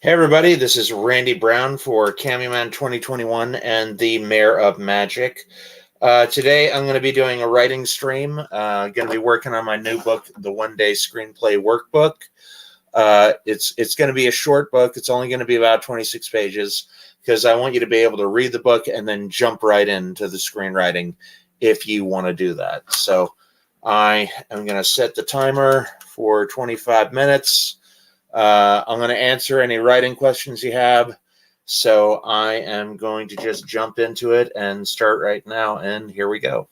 Hey everybody, this is Randy Brown for Cammyman 2021 and the Mayor of Magic. Today I'm going to be doing a writing stream. Going to be working on my new book, the One Day Screenplay Workbook. It's going to be a short book. It's only going to be about 26 pages because I want you to be able to read the book and then jump right into the screenwriting if you want to do that. So I am going to set the timer for 25 minutes. I'm going to answer any writing questions you have. So I am going to just jump into it and start right now. And here we go.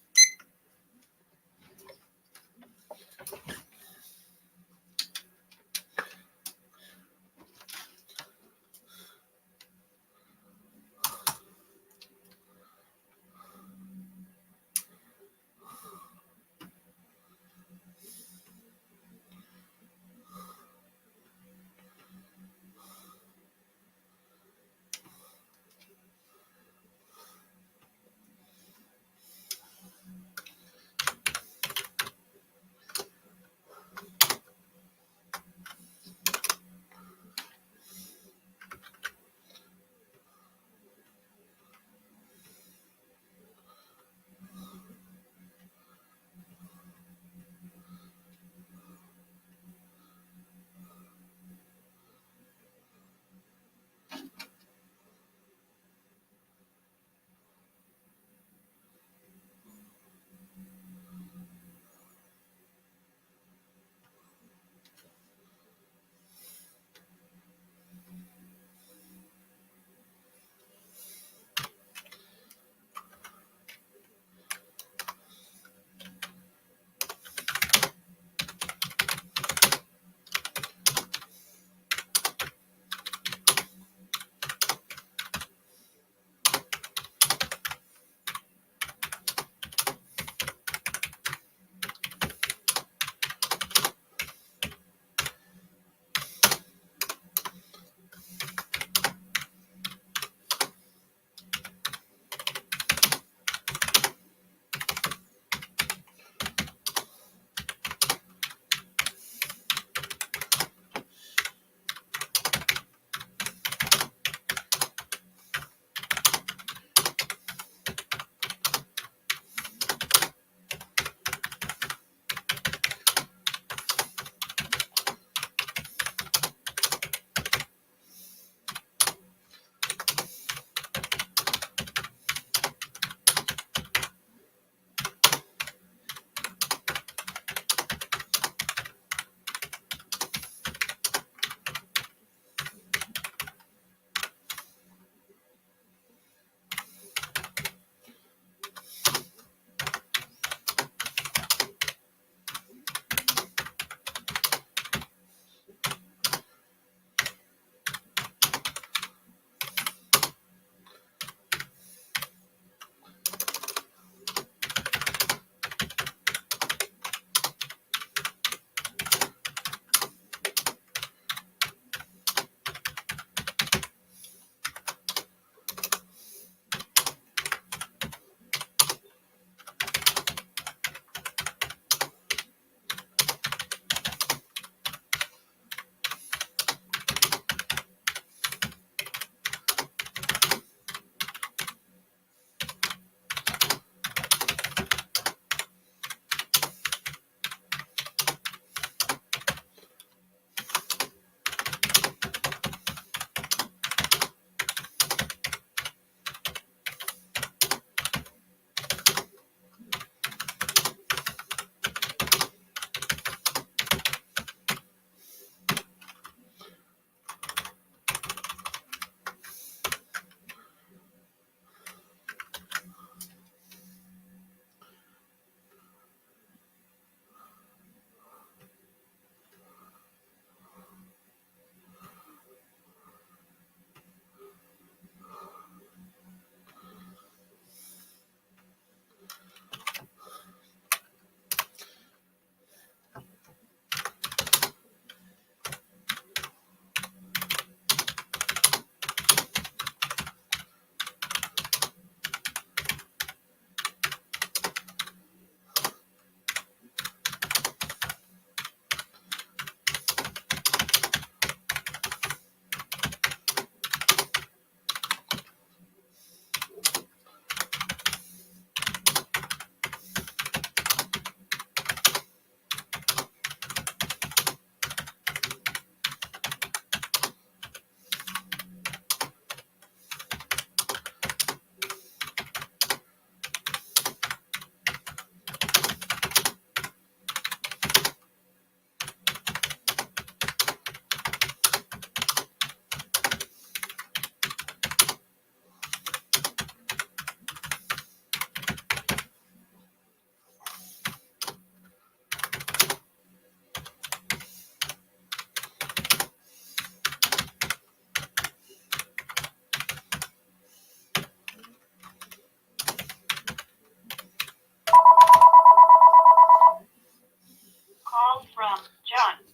Call from John.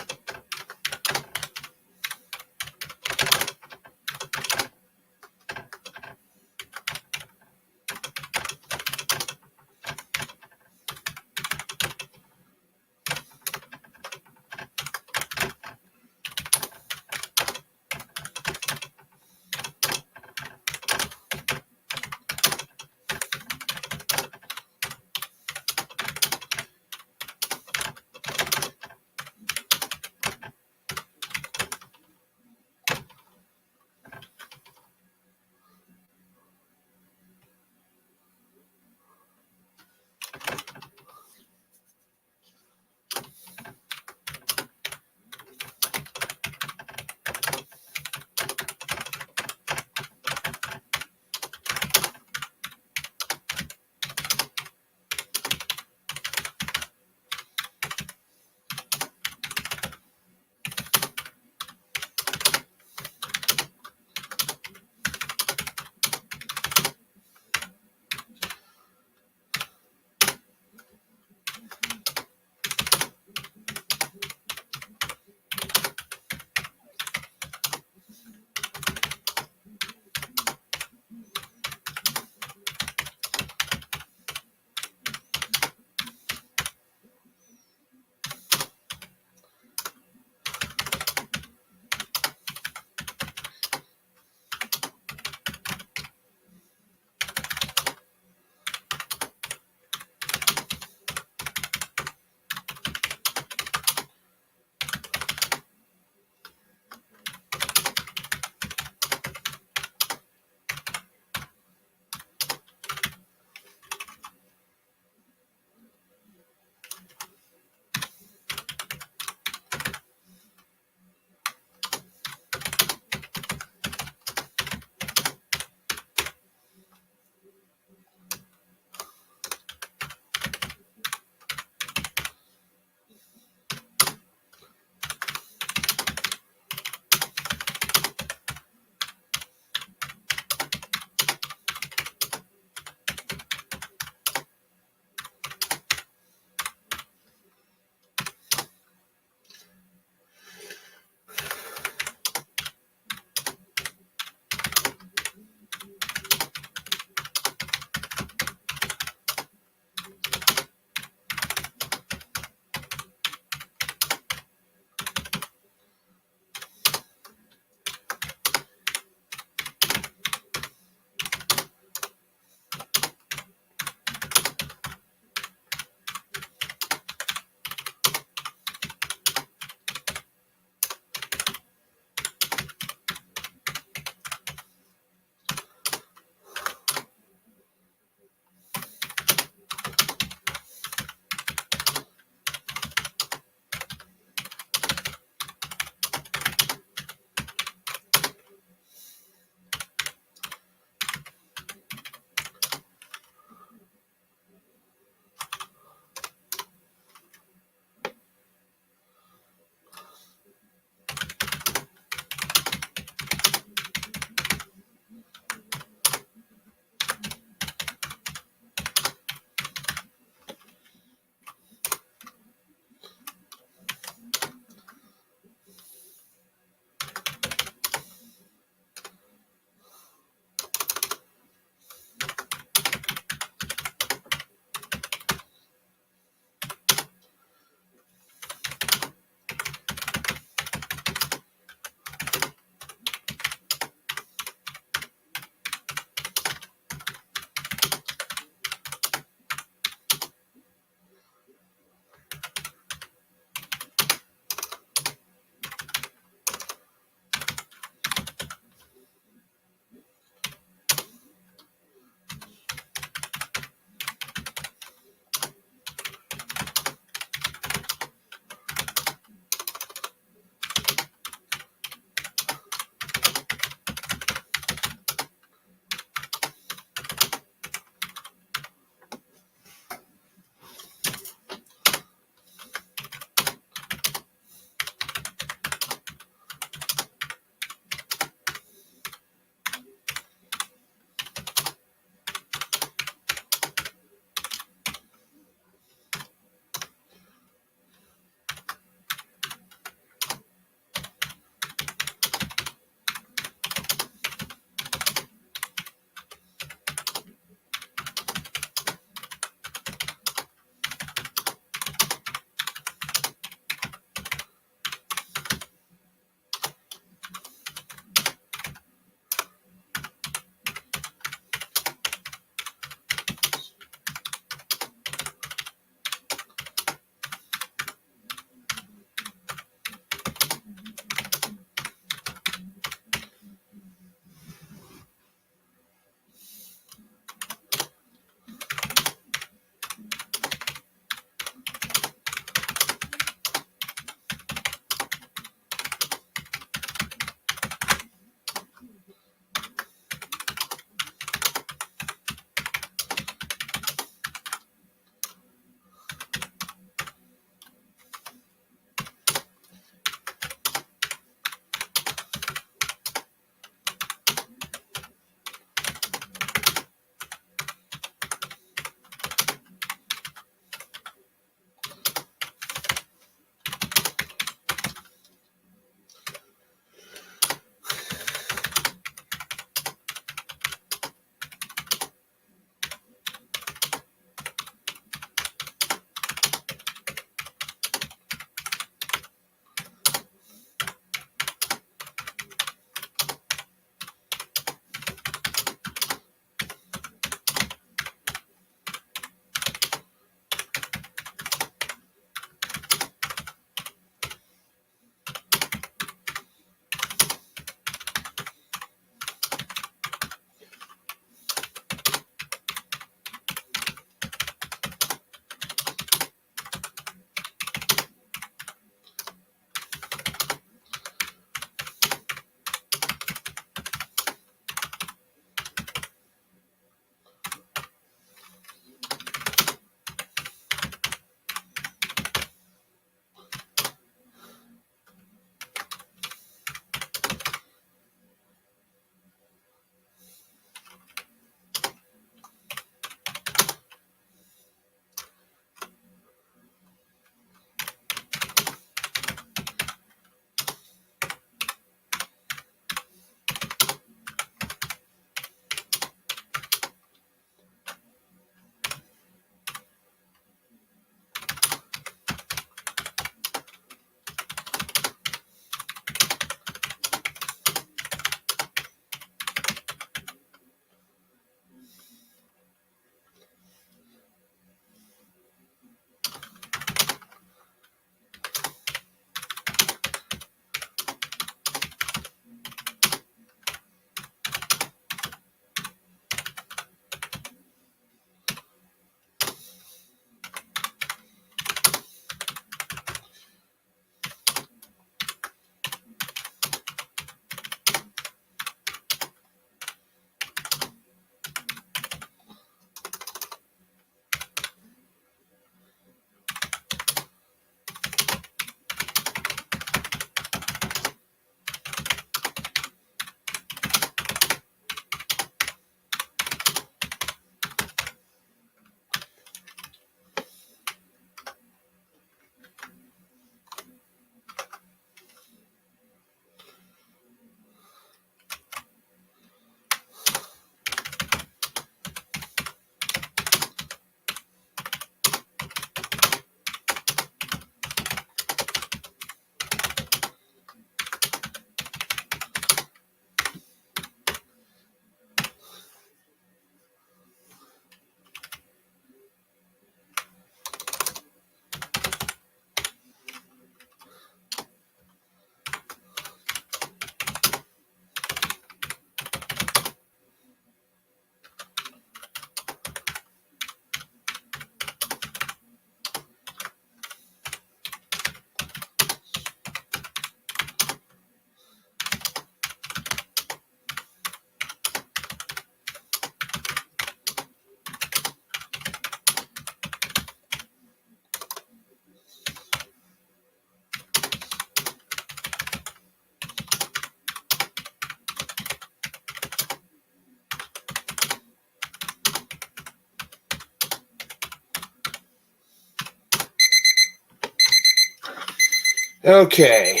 Okay,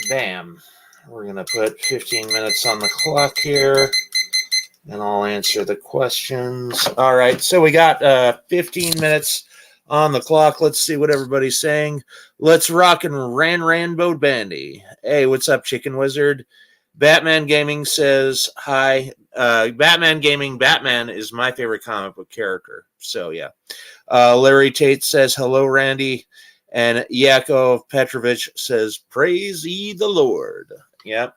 bam. We're going to put 15 minutes on the clock here, and I'll answer the questions. All right, so we got 15 minutes on the clock. Let's see what everybody's saying. Let's rock and Ranbo Bandy. Hey, what's up, Chicken Wizard? Batman Gaming says hi. Batman Gaming, Batman is my favorite comic book character. So, yeah. Larry Tate says hello, Randy. And Yakov Petrovich says, praise ye the Lord. Yep.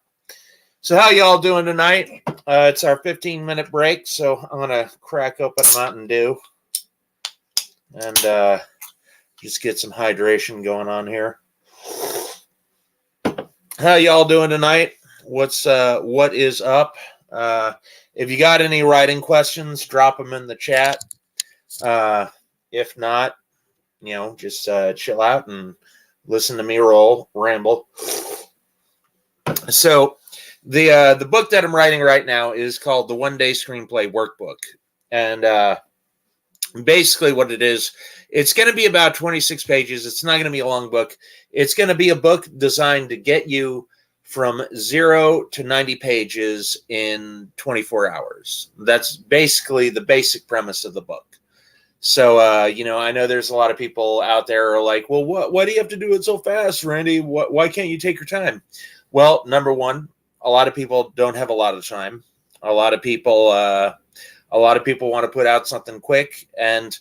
So how y'all doing tonight? It's our 15-minute break, so I'm going to crack open a Mountain Dew and just get some hydration going on here. How y'all doing tonight? What is up? If you got any writing questions, drop them in the chat. If not, just chill out and listen to me ramble. So the book that I'm writing right now is called the One Day Screenplay Workbook. And basically what it is, it's going to be about 26 pages. It's not going to be a long book. It's going to be a book designed to get you from 0 to 90 pages in 24 hours. That's basically the basic premise of the book. So, I know there's a lot of people out there who are like, well, why do you have to do it so fast, Randy? Why can't you take your time? Well, number one, a lot of people don't have a lot of time. A lot of people want to put out something quick. And,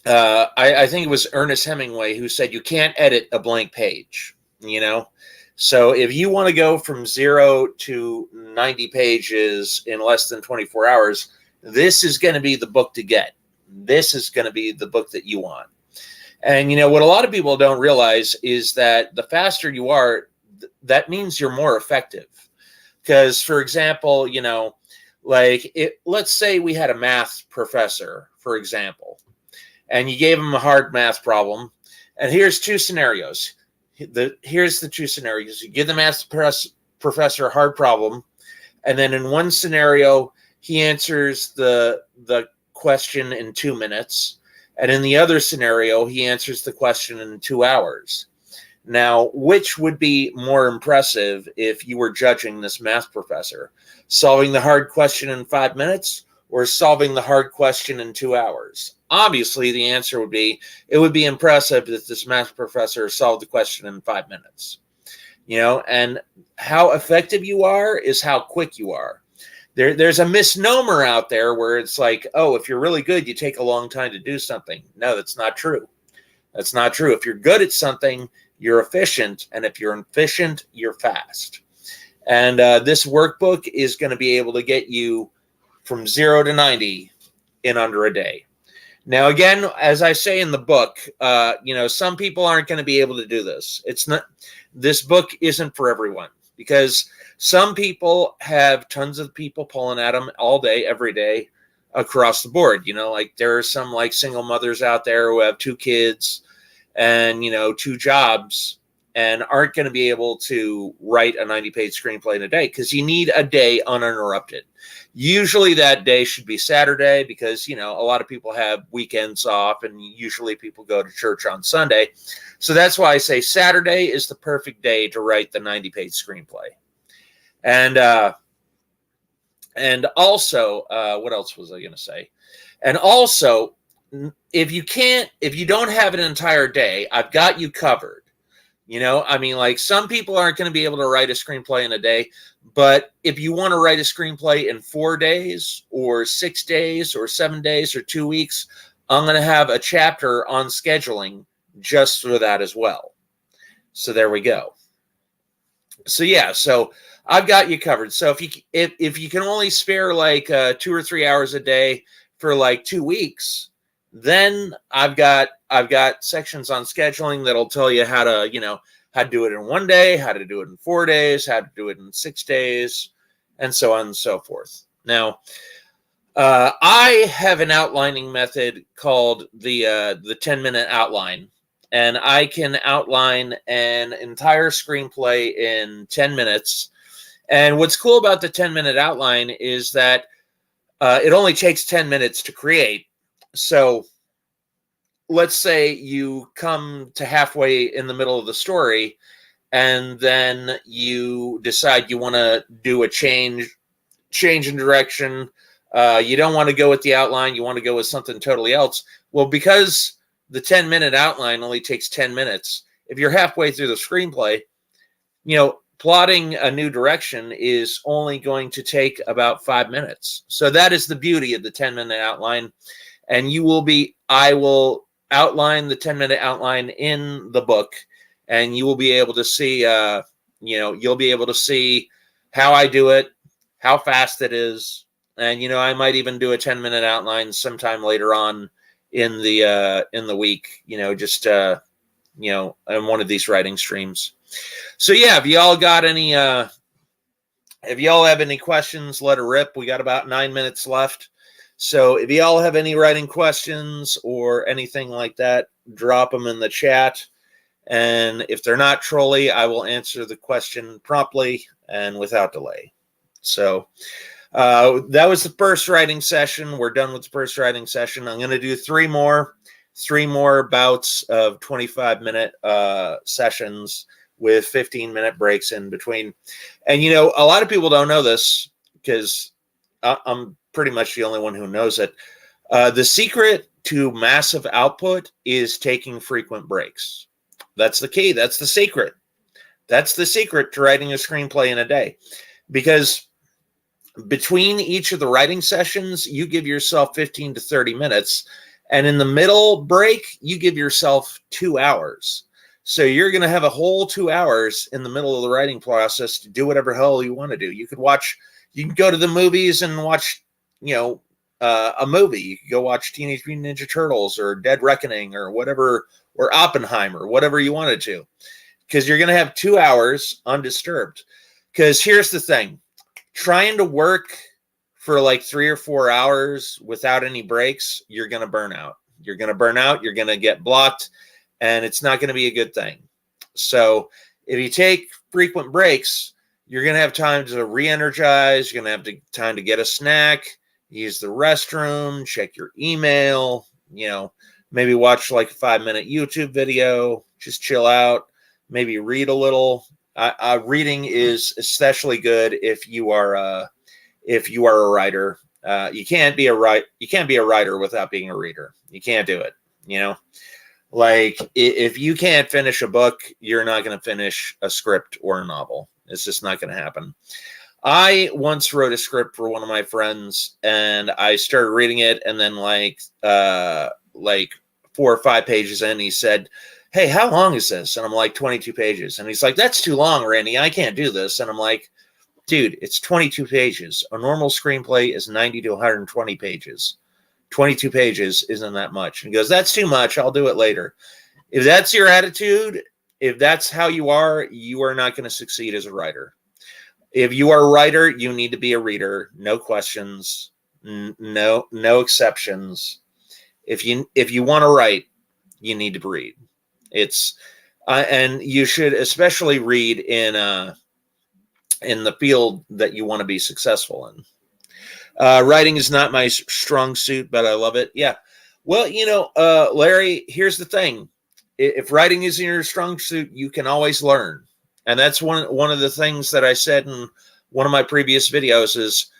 I think it was Ernest Hemingway who said, you can't edit a blank page, So if you want to go from 0 to 90 pages in less than 24 hours, this is going to be the book to get. This is going to be the book that you want. And, what a lot of people don't realize is that the faster you are, that means you're more effective. Because, for example, let's say we had a math professor, for example, and you gave him a hard math problem. And here's two scenarios. Here's the two scenarios. You give the math professor a hard problem, and then in one scenario, he answers the question in 2 minutes. And in the other scenario, he answers the question in 2 hours. Now, which would be more impressive if you were judging this math professor? Solving the hard question in 5 minutes or solving the hard question in 2 hours? Obviously, the answer would be, it would be impressive that this math professor solved the question in 5 minutes. And how effective you are is how quick you are. There's a misnomer out there where it's like, oh, if you're really good, you take a long time to do something. No, that's not true. That's not true. If you're good at something, you're efficient. And if you're efficient, you're fast. And this workbook is going to be able to get you from 0 to 90 in under a day. Now, again, as I say in the book, some people aren't going to be able to do this. This book isn't for everyone, because some people have tons of people pulling at them all day, every day, across the board. There are some single mothers out there who have 2 kids and 2 jobs and aren't going to be able to write a 90-page screenplay in a day, because you need a day uninterrupted. Usually that day should be Saturday, because a lot of people have weekends off, and usually people go to church on Sunday. So that's why I say Saturday is the perfect day to write the 90-page screenplay. And also, what else was I going to say? And also, if you don't have an entire day, I've got you covered. Some people aren't going to be able to write a screenplay in a day, but if you want to write a screenplay in 4 days or 6 days or 7 days or 2 weeks, I'm going to have a chapter on scheduling just for that as well. So there we go. So yeah, so I've got you covered. So if you can only spare 2 or 3 hours a day for 2 weeks, then I've got sections on scheduling that'll tell you how to do it in 1 day, how to do it in 4 days, how to do it in 6 days, and so on and so forth. Now, I have an outlining method called the 10-minute outline, and I can outline an entire screenplay in 10 minutes. And what's cool about the 10-minute outline is that it only takes 10 minutes to create. So let's say you come to halfway in the middle of the story, and then you decide you want to do a change in direction. You don't want to go with the outline. You want to go with something totally else. Well, because the 10-minute outline only takes 10 minutes, if you're halfway through the screenplay, plotting a new direction is only going to take about 5 minutes. So that is the beauty of the 10-minute outline. And I will outline the 10-minute outline in the book, and you will be able to see, you'll be able to see how I do it, how fast it is. And, I might even do a 10-minute outline sometime later on in the week, just, in one of these writing streams. So yeah, if y'all got any, if y'all have any questions, let her rip. We got about 9 minutes left. So if y'all have any writing questions or anything like that, drop them in the chat. And if they're not trolly, I will answer the question promptly and without delay. So that was the first writing session. We're done with the first writing session. I'm going to do three more bouts of 25-minute sessions with 15-minute breaks in between. And, a lot of people don't know this because I'm pretty much the only one who knows it. The secret to massive output is taking frequent breaks. That's the key. That's the secret. That's the secret to writing a screenplay in a day. Because between each of the writing sessions, you give yourself 15 to 30 minutes. And in the middle break, you give yourself 2 hours. So you're going to have a whole 2 hours in the middle of the writing process to do whatever hell you want to do. You can go to the movies and watch, a movie. You could go watch Teenage Mutant Ninja Turtles or Dead Reckoning or whatever, or Oppenheimer, whatever you wanted to, because you're going to have 2 hours undisturbed. Because here's the thing, trying to work for like 3 or 4 hours without any breaks, you're going to burn out. You're going to burn out. You're going to get blocked, and it's not going to be a good thing. So if you take frequent breaks, you're going to have time to re-energize. You're going to have time to get a snack, use the restroom, check your email, maybe watch like a 5-minute YouTube video, just chill out, maybe read a little. Reading is especially good if you are a writer. You can't be a writer without being a reader. You can't do it. Like if you can't finish a book, you're not going to finish a script or a novel. It's just not going to happen. I once wrote a script for one of my friends, and I started reading it, and then like 4 or 5 pages in, he said, "Hey, how long is this?" And I'm like, 22 pages. And he's like, "That's too long, Randy. I can't do this." And I'm like, "Dude, it's 22 pages. A normal screenplay is 90 to 120 pages. 22 pages isn't that much." And he goes, "That's too much. I'll do it later." If that's your attitude, if that's how you are not going to succeed as a writer. If you are a writer, you need to be a reader. No questions. No exceptions. If you want to write, you need to read. It's and you should especially read in the field that you want to be successful in. Writing is not my strong suit, but I love it. Yeah. Well, Larry, here's the thing. If writing isn't your strong suit, you can always learn. And that's one of the things that I said in one of my previous videos is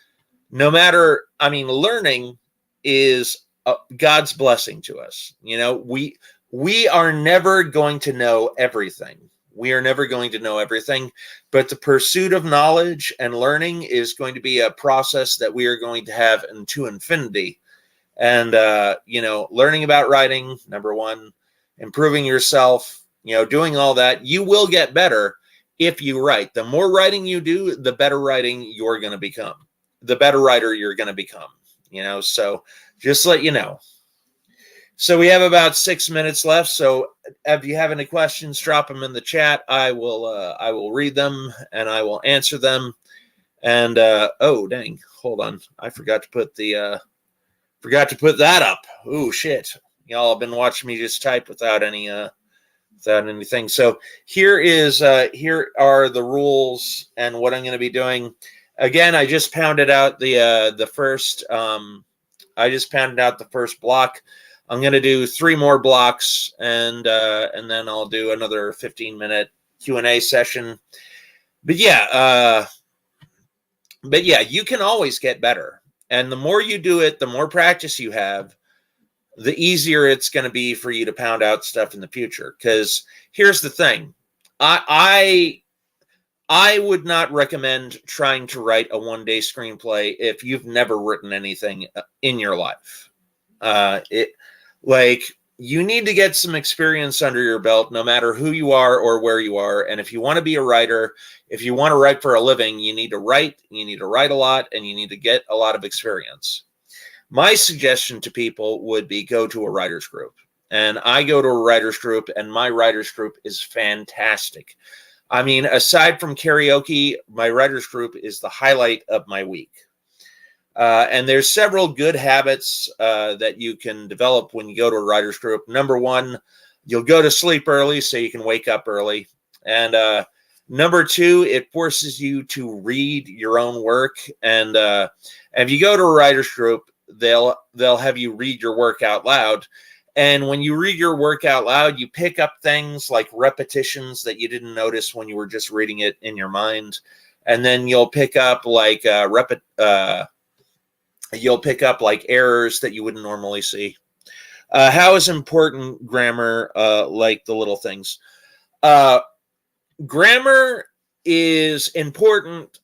learning is God's blessing to us. We are never going to know everything. We are never going to know everything, but the pursuit of knowledge and learning is going to be a process that we are going to have into infinity. And, learning about writing, number one, improving yourself, doing all that, you will get better if you write. The more writing you do, the better writing you're going to become, the better writer you're going to become, so just let you know. So we have about 6 minutes left. So if you have any questions, drop them in the chat. I will read them and I will answer them. And oh dang, hold on, I forgot to put that up. Oh shit, y'all have been watching me just type without anything. So here are the rules and what I'm going to be doing. Again, I just pounded out the first block. I'm going to do 3 more blocks, and then I'll do another 15-minute Q&A session. But yeah, you can always get better. And the more you do it, the more practice you have, the easier it's going to be for you to pound out stuff in the future. Because here's the thing. I would not recommend trying to write a one-day screenplay if you've never written anything in your life. You need to get some experience under your belt, no matter who you are or where you are. And if you want to be a writer, if you want to write for a living, you need to write a lot, and you need to get a lot of experience. My suggestion to people would be go to a writer's group. And I go to a writer's group, and my writer's group is fantastic. I mean, aside from karaoke, my writer's group is the highlight of my week. And there's several good habits that you can develop when you go to a writer's group. Number one, you'll go to sleep early so you can wake up early. And number two, it forces you to read your own work. And if you go to a writer's group, they'll have you read your work out loud. And when you read your work out loud, you pick up things like repetitions that you didn't notice when you were just reading it in your mind. And then you'll pick up like errors that you wouldn't normally see. How is important grammar, like the little things? Grammar is important.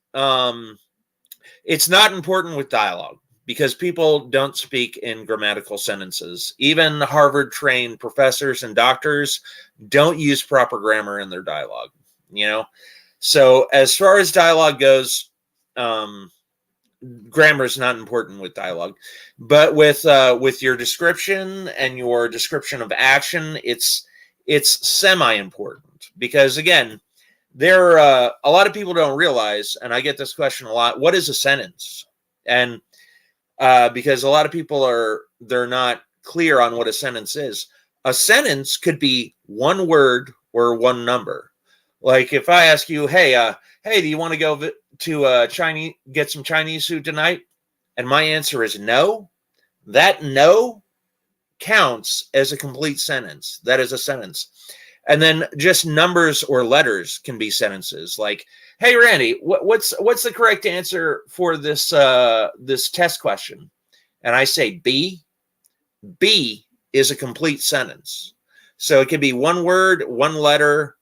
It's not important with dialogue, because people don't speak in grammatical sentences. Even Harvard-trained professors and doctors don't use proper grammar in their dialogue, So as far as dialogue goes, grammar is not important with dialogue. But with your description and your description of action, it's semi-important. Because, again, there a lot of people don't realize, and I get this question a lot, what is a sentence? And because a lot of people they're not clear on what a sentence is. A sentence could be one word or one number. Like if I ask you, hey, do you want to go to get some Chinese food tonight? And my answer is no. That no counts as a complete sentence. That is a sentence. And then just numbers or letters can be sentences. Like, hey, Randy, what's the correct answer for this test question? And I say B. B is a complete sentence. So it could be one word, one letter.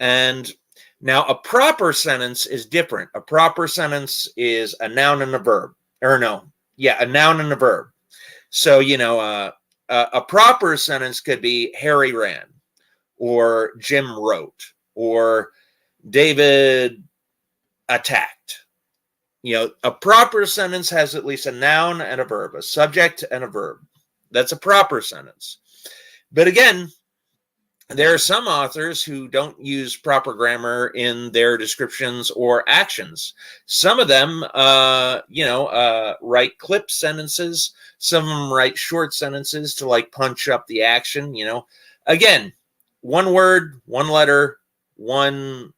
And now a proper sentence is different. A proper sentence is a noun and a verb. A noun and a verb. So, a proper sentence could be Harry ran, or Jim wrote, or David attacked. A proper sentence has at least a noun and a verb, a subject and a verb. That's a proper sentence. But again, there are some authors who don't use proper grammar in their descriptions or actions. Some of them, write clip sentences. Some of them write short sentences to like punch up the action. Again, one word, one letter, one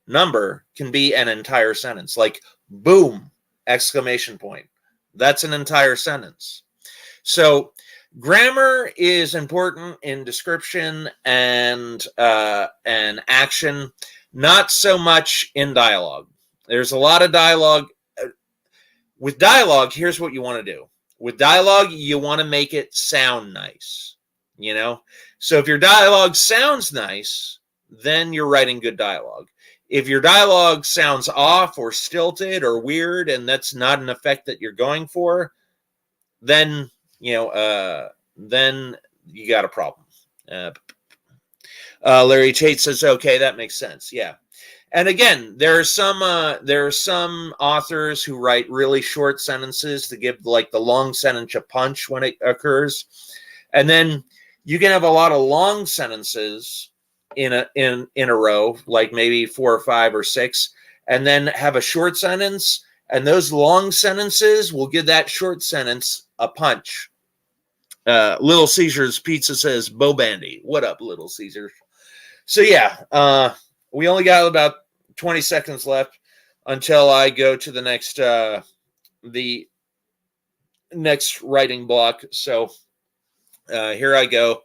number can be an entire sentence. Like boom, exclamation point. That's an entire sentence. So grammar is important in description and action, not so much in dialogue. There's a lot of dialogue. With dialogue, here's what you want to do. With dialogue, you want to make it sound nice. So if your dialogue sounds nice, then you're writing good dialogue. If your dialogue sounds off or stilted or weird, and that's not an effect that you're going for, then then you got a problem. Larry Tate says, okay, that makes sense. Yeah. And again, there are some authors who write really short sentences to give like the long sentence a punch when it occurs. And then you can have a lot of long sentences in a row, like maybe 4 or 5 or 6, and then have a short sentence. And those long sentences will give that short sentence a punch. Little Caesar's Pizza says, Bo Bandy. What up, Little Caesar? So yeah, we only got about 20 seconds left until I go to the next writing block. So Here I go.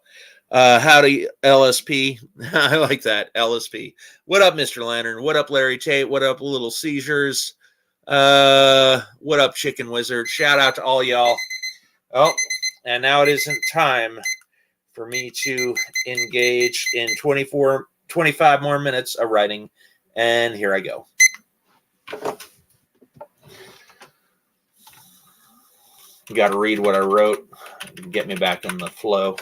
Howdy, LSP. I like that, LSP. What up, Mr. Lantern? What up, Larry Tate? What up, Little Seizures? What up, Chicken Wizard? Shout out to all y'all. Oh, and now it isn't time for me to engage in 25 more minutes of writing. And here I go. Got to read what I wrote. Get me back in the flow.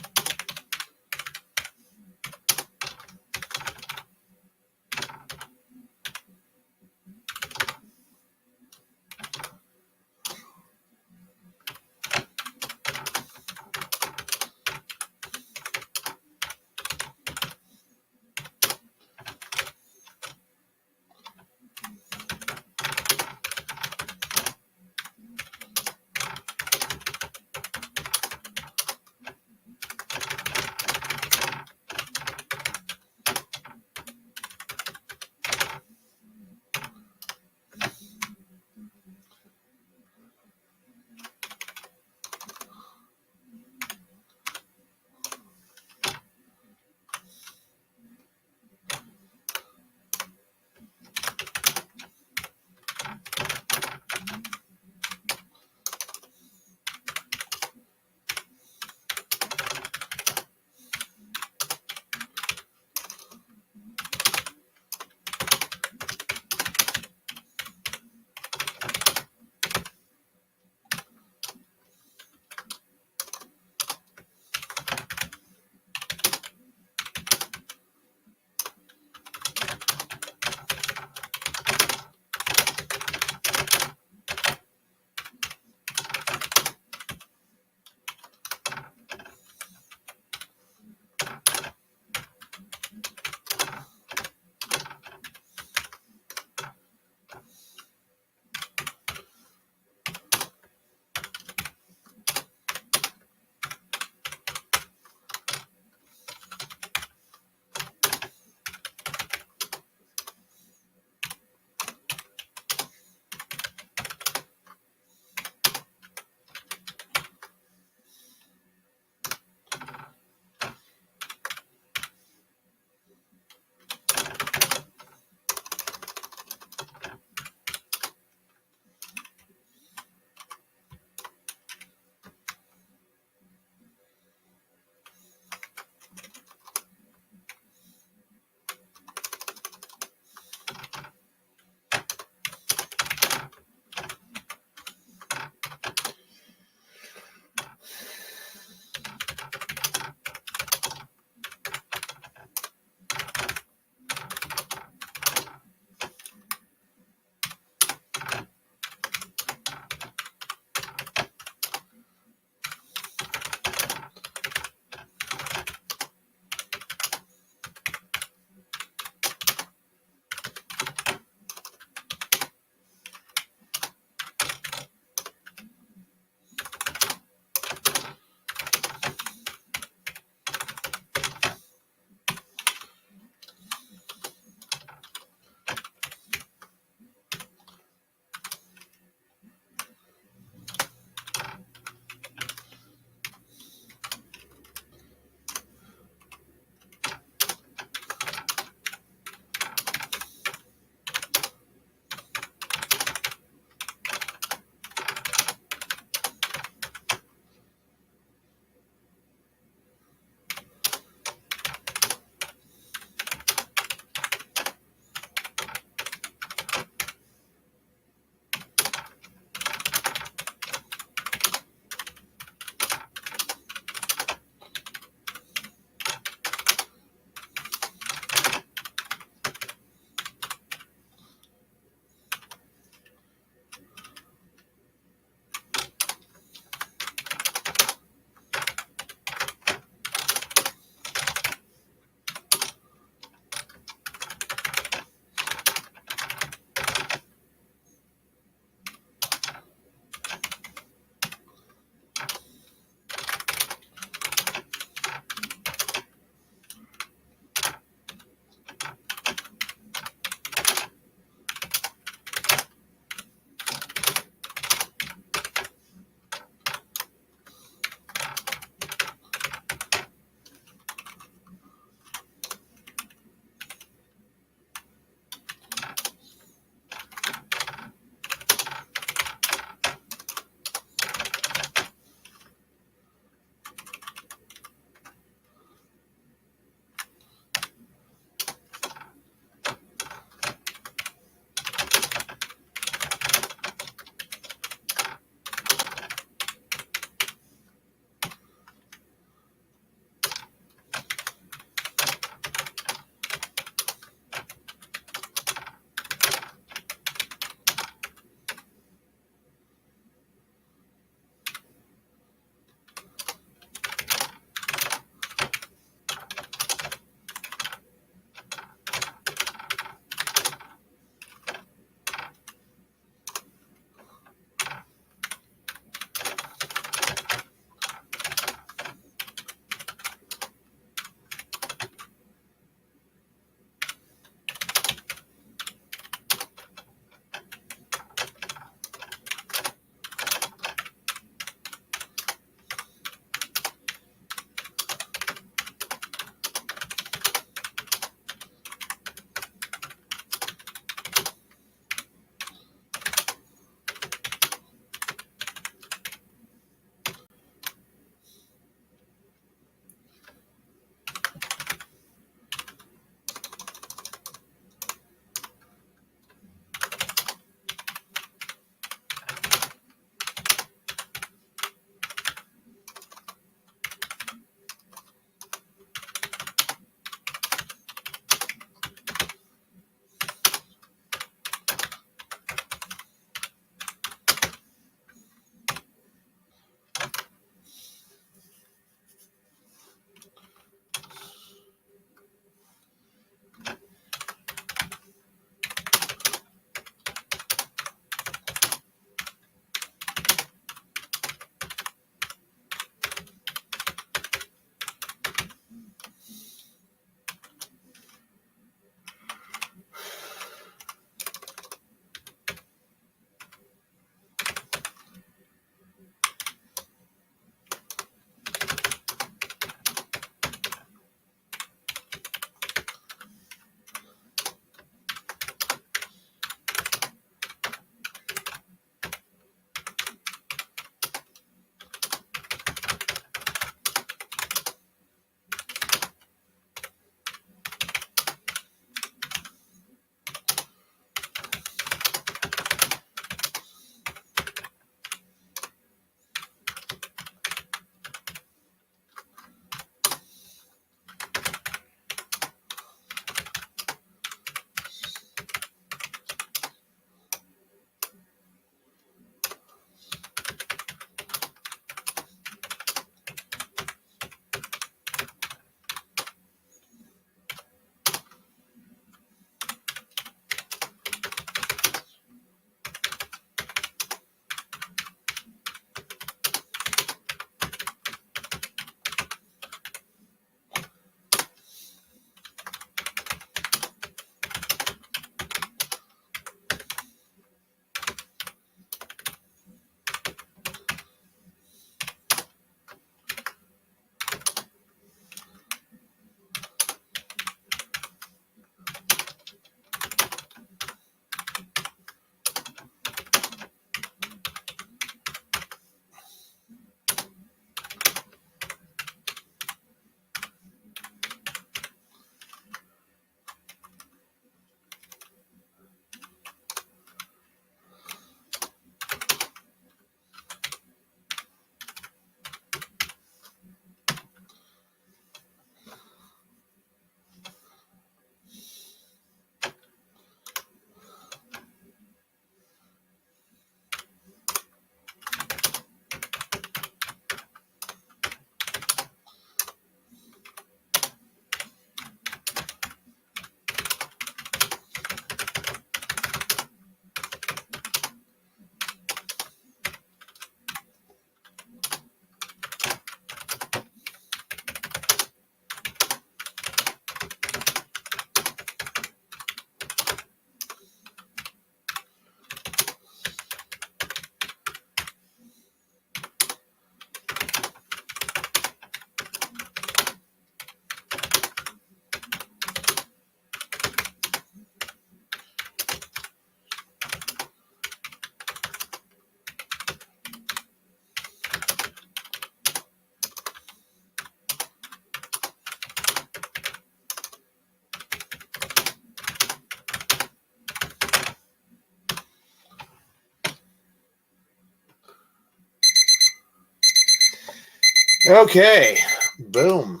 Okay. Boom.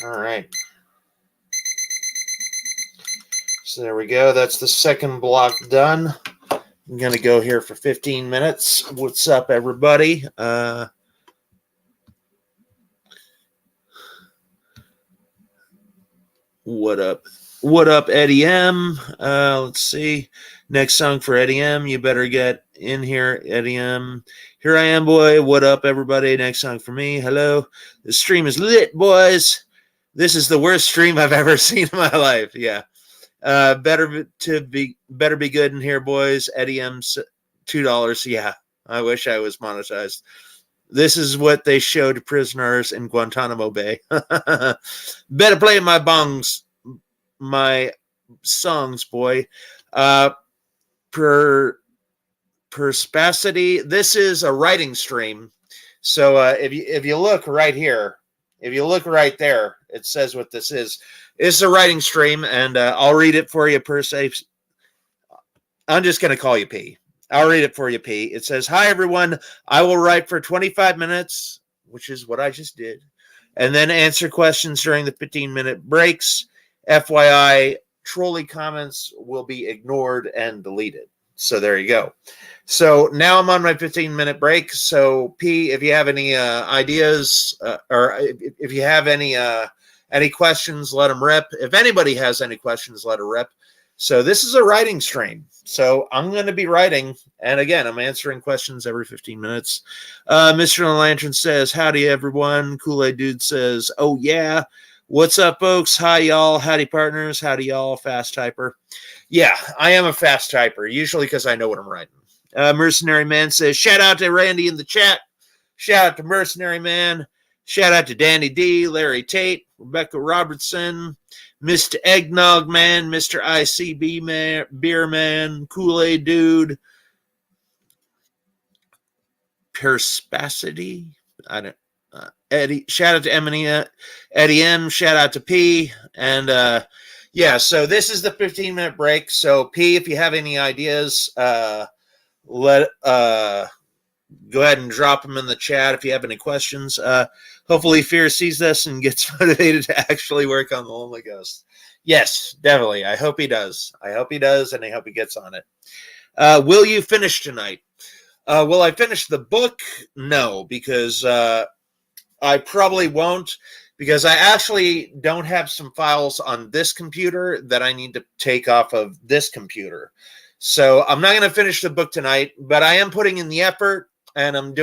All right. So there we go. That's the second block done. I'm going to go here for 15 minutes. What's up, everybody? What up? What up, Eddie M? Let's see. Next song for Eddie M. You better get in here, Eddie M. Here I am, boy. What up, everybody? Next song for me. Hello. The stream is lit, boys. This is the worst stream I've ever seen in my life. Yeah. Better be good in here, boys. Eddie M's $2. Yeah. I wish I was monetized. This is what they showed prisoners in Guantanamo Bay. Better play my songs, boy. Perspacity. This is a writing stream. So if you look right here, if you look right there, it says what this is. It's a writing stream, and I'll read it for you per se. I'm just going to call you P. I'll read it for you, P. It says, "Hi, everyone. I will write for 25 minutes, which is what I just did, and then answer questions during the 15-minute breaks. FYI, trolley comments will be ignored and deleted." So there you go. So now I'm on my 15-minute break. So P, if you have any ideas or if you have any questions, let them rip. If anybody has any questions, let her rip. So this is a writing stream. So I'm going to be writing. And again, I'm answering questions every 15 minutes. Mr. Lantern says, "Howdy, everyone." Kool-Aid Dude says, "Oh, yeah. What's up, folks? Hi, y'all. Howdy, partners. Howdy, y'all. Fast typer." Yeah, I am a fast typer, usually because I know what I'm writing. Mercenary Man says, "Shout out to Randy in the chat. Shout out to Mercenary Man. Shout out to Danny D, Larry Tate, Rebecca Robertson, Mr. Eggnog Man, Mr. ICB Man, Beer Man, Kool-Aid Dude, Perspacity. I don't. Eddie. Shout out to Eddie M. Shout out to P. And yeah, so this is the 15-minute break. So P, if you have any ideas, let go ahead and drop them in the chat if you have any questions. Hopefully Fear sees this and gets motivated to actually work on The Lonely Ghost. Yes, definitely. I hope he does. I hope he does, and I hope he gets on it. Will you finish tonight? Will I finish the book? No, because I probably won't, because I actually don't have some files on this computer that I need to take off of this computer. So I'm not going to finish the book tonight, but I am putting in the effort, and I'm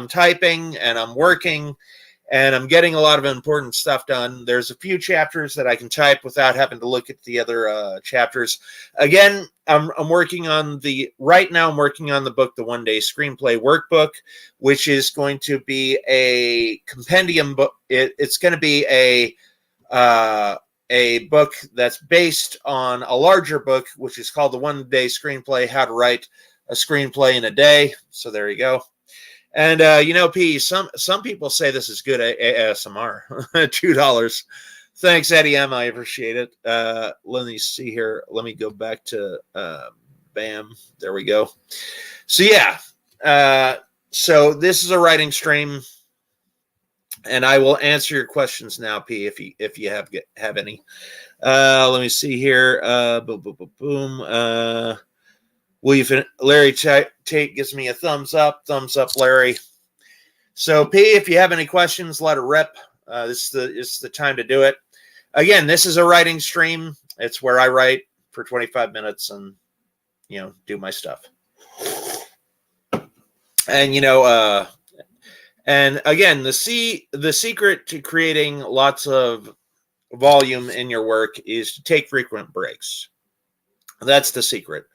typing, and I'm working, and I'm getting a lot of important stuff done. There's a few chapters that I can type without having to look at the other chapters. Again, I'm working on right now I'm working on the book, the One Day Screenplay Workbook, which is going to be a compendium book. It's going to be a book that's based on a larger book, which is called the One Day Screenplay, How to Write a Screenplay in a Day. So there you go. And P, some people say this is good ASMR. $2. Thanks, Eddie M. I appreciate it. Let me see here. Let me go back to bam. There we go. So yeah. So this is a writing stream, and I will answer your questions now, P, if you have any. Let me see here. Boom. Will you finish? Larry Tate gives me a thumbs up. Thumbs up, Larry. So P, if you have any questions, let it rip. This is the time to do it. Again, this is a writing stream. It's where I write for 25 minutes and do my stuff. And and again, the secret to creating lots of volume in your work is to take frequent breaks. That's the secret.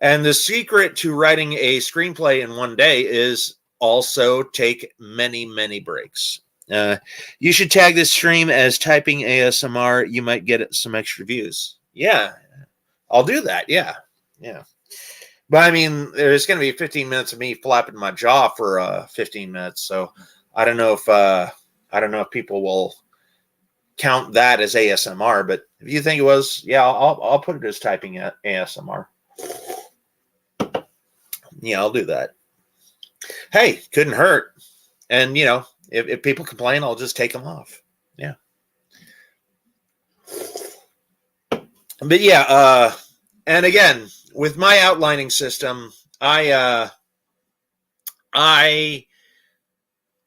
And the secret to writing a screenplay in one day is also take many, many breaks. You should tag this stream as typing ASMR. You might get some extra views. Yeah, I'll do that. Yeah. But I mean, there's going to be 15 minutes of me flapping my jaw for 15 minutes. So I don't know if people will count that as ASMR. But if you think it was, yeah, I'll put it as typing ASMR. Yeah, I'll do that. Hey, couldn't hurt. And, If people complain, I'll just take them off. Yeah. But yeah, and again, with my outlining system, I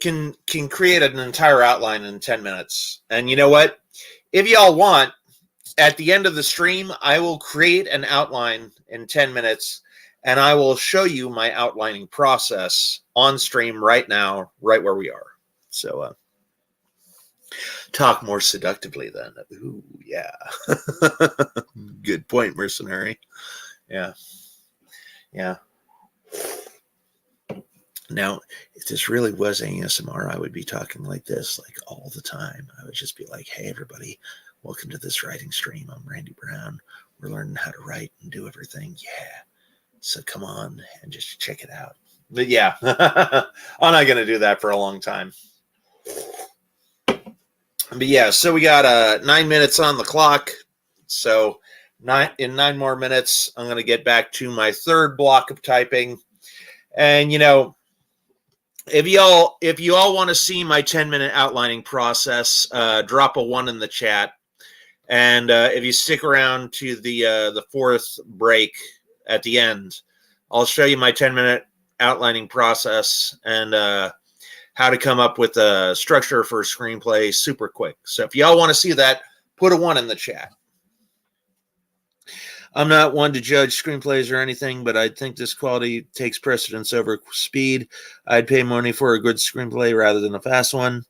can create an entire outline in 10 minutes. And you know what? If y'all want, at the end of the stream, I will create an outline in 10 minutes, and I will show you my outlining process on stream right now, right where we are. So, talk more seductively then. Ooh, yeah. Good point, mercenary. Yeah. Yeah. Now, if this really was ASMR, I would be talking like this, like all the time. I would just be like, hey, everybody, welcome to this writing stream. I'm Randy Brown. We're learning how to write and do everything. Yeah. So come on and just check it out. But yeah, I'm not going to do that for a long time. But yeah, so we got 9 minutes on the clock. So in 9 more minutes, I'm going to get back to my third block of typing. And, you know, if you all want to see my 10-minute outlining process, drop a 1 in the chat. And if you stick around to the fourth break at the end, I'll show you my 10-minute outlining process and how to come up with a structure for a screenplay super quick. So if y'all want to see that, put a 1 in the chat. I'm not one to judge screenplays or anything, but I think this quality takes precedence over speed. I'd pay money for a good screenplay rather than a fast one.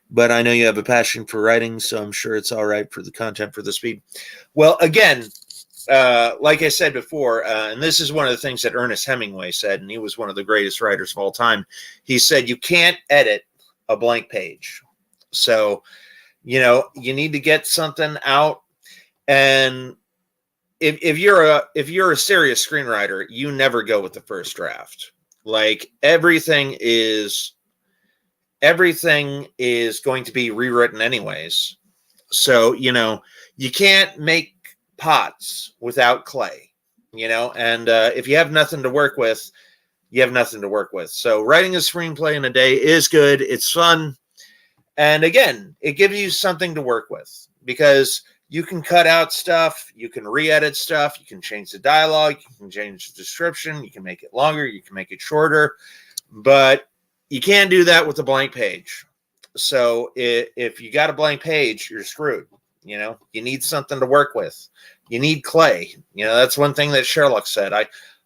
But I know you have a passion for writing, so I'm sure it's all right for the content for the speed. Well, again, like I said before, and this is one of the things that Ernest Hemingway said, and he was one of the greatest writers of all time. He said, you can't edit a blank page. So, you know, you need to get something out. And if you're a serious screenwriter, you never go with the first draft. Like everything is going to be rewritten anyways. So, you know, you can't make pots without clay, you know, and if you have nothing to work with, you have nothing to work with. So writing a screenplay in a day is good. It's fun. And again, it gives you something to work with because you can cut out stuff, you can re-edit stuff, you can change the dialogue, you can change the description, you can make it longer, you can make it shorter, but you can't do that with a blank page. So if you got a blank page, you're screwed. You know, you need something to work with. You need clay. You know, that's one thing that Sherlock said.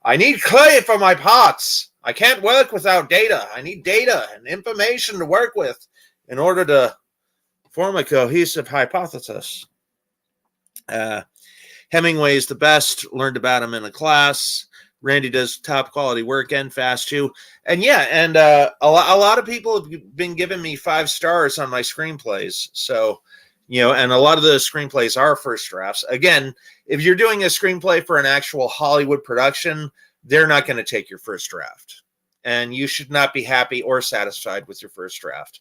I need clay for my pots. I can't work without data. I need data and information to work with in order to form a cohesive hypothesis. Hemingway is the best. Learned about him in a class. Randy does top quality work and fast too. And yeah, and a lot of people have been giving me 5 stars on my screenplays. So, you know, and a lot of the screenplays are first drafts. Again, if you're doing a screenplay for an actual Hollywood production, they're not going to take your first draft. And you should not be happy or satisfied with your first draft.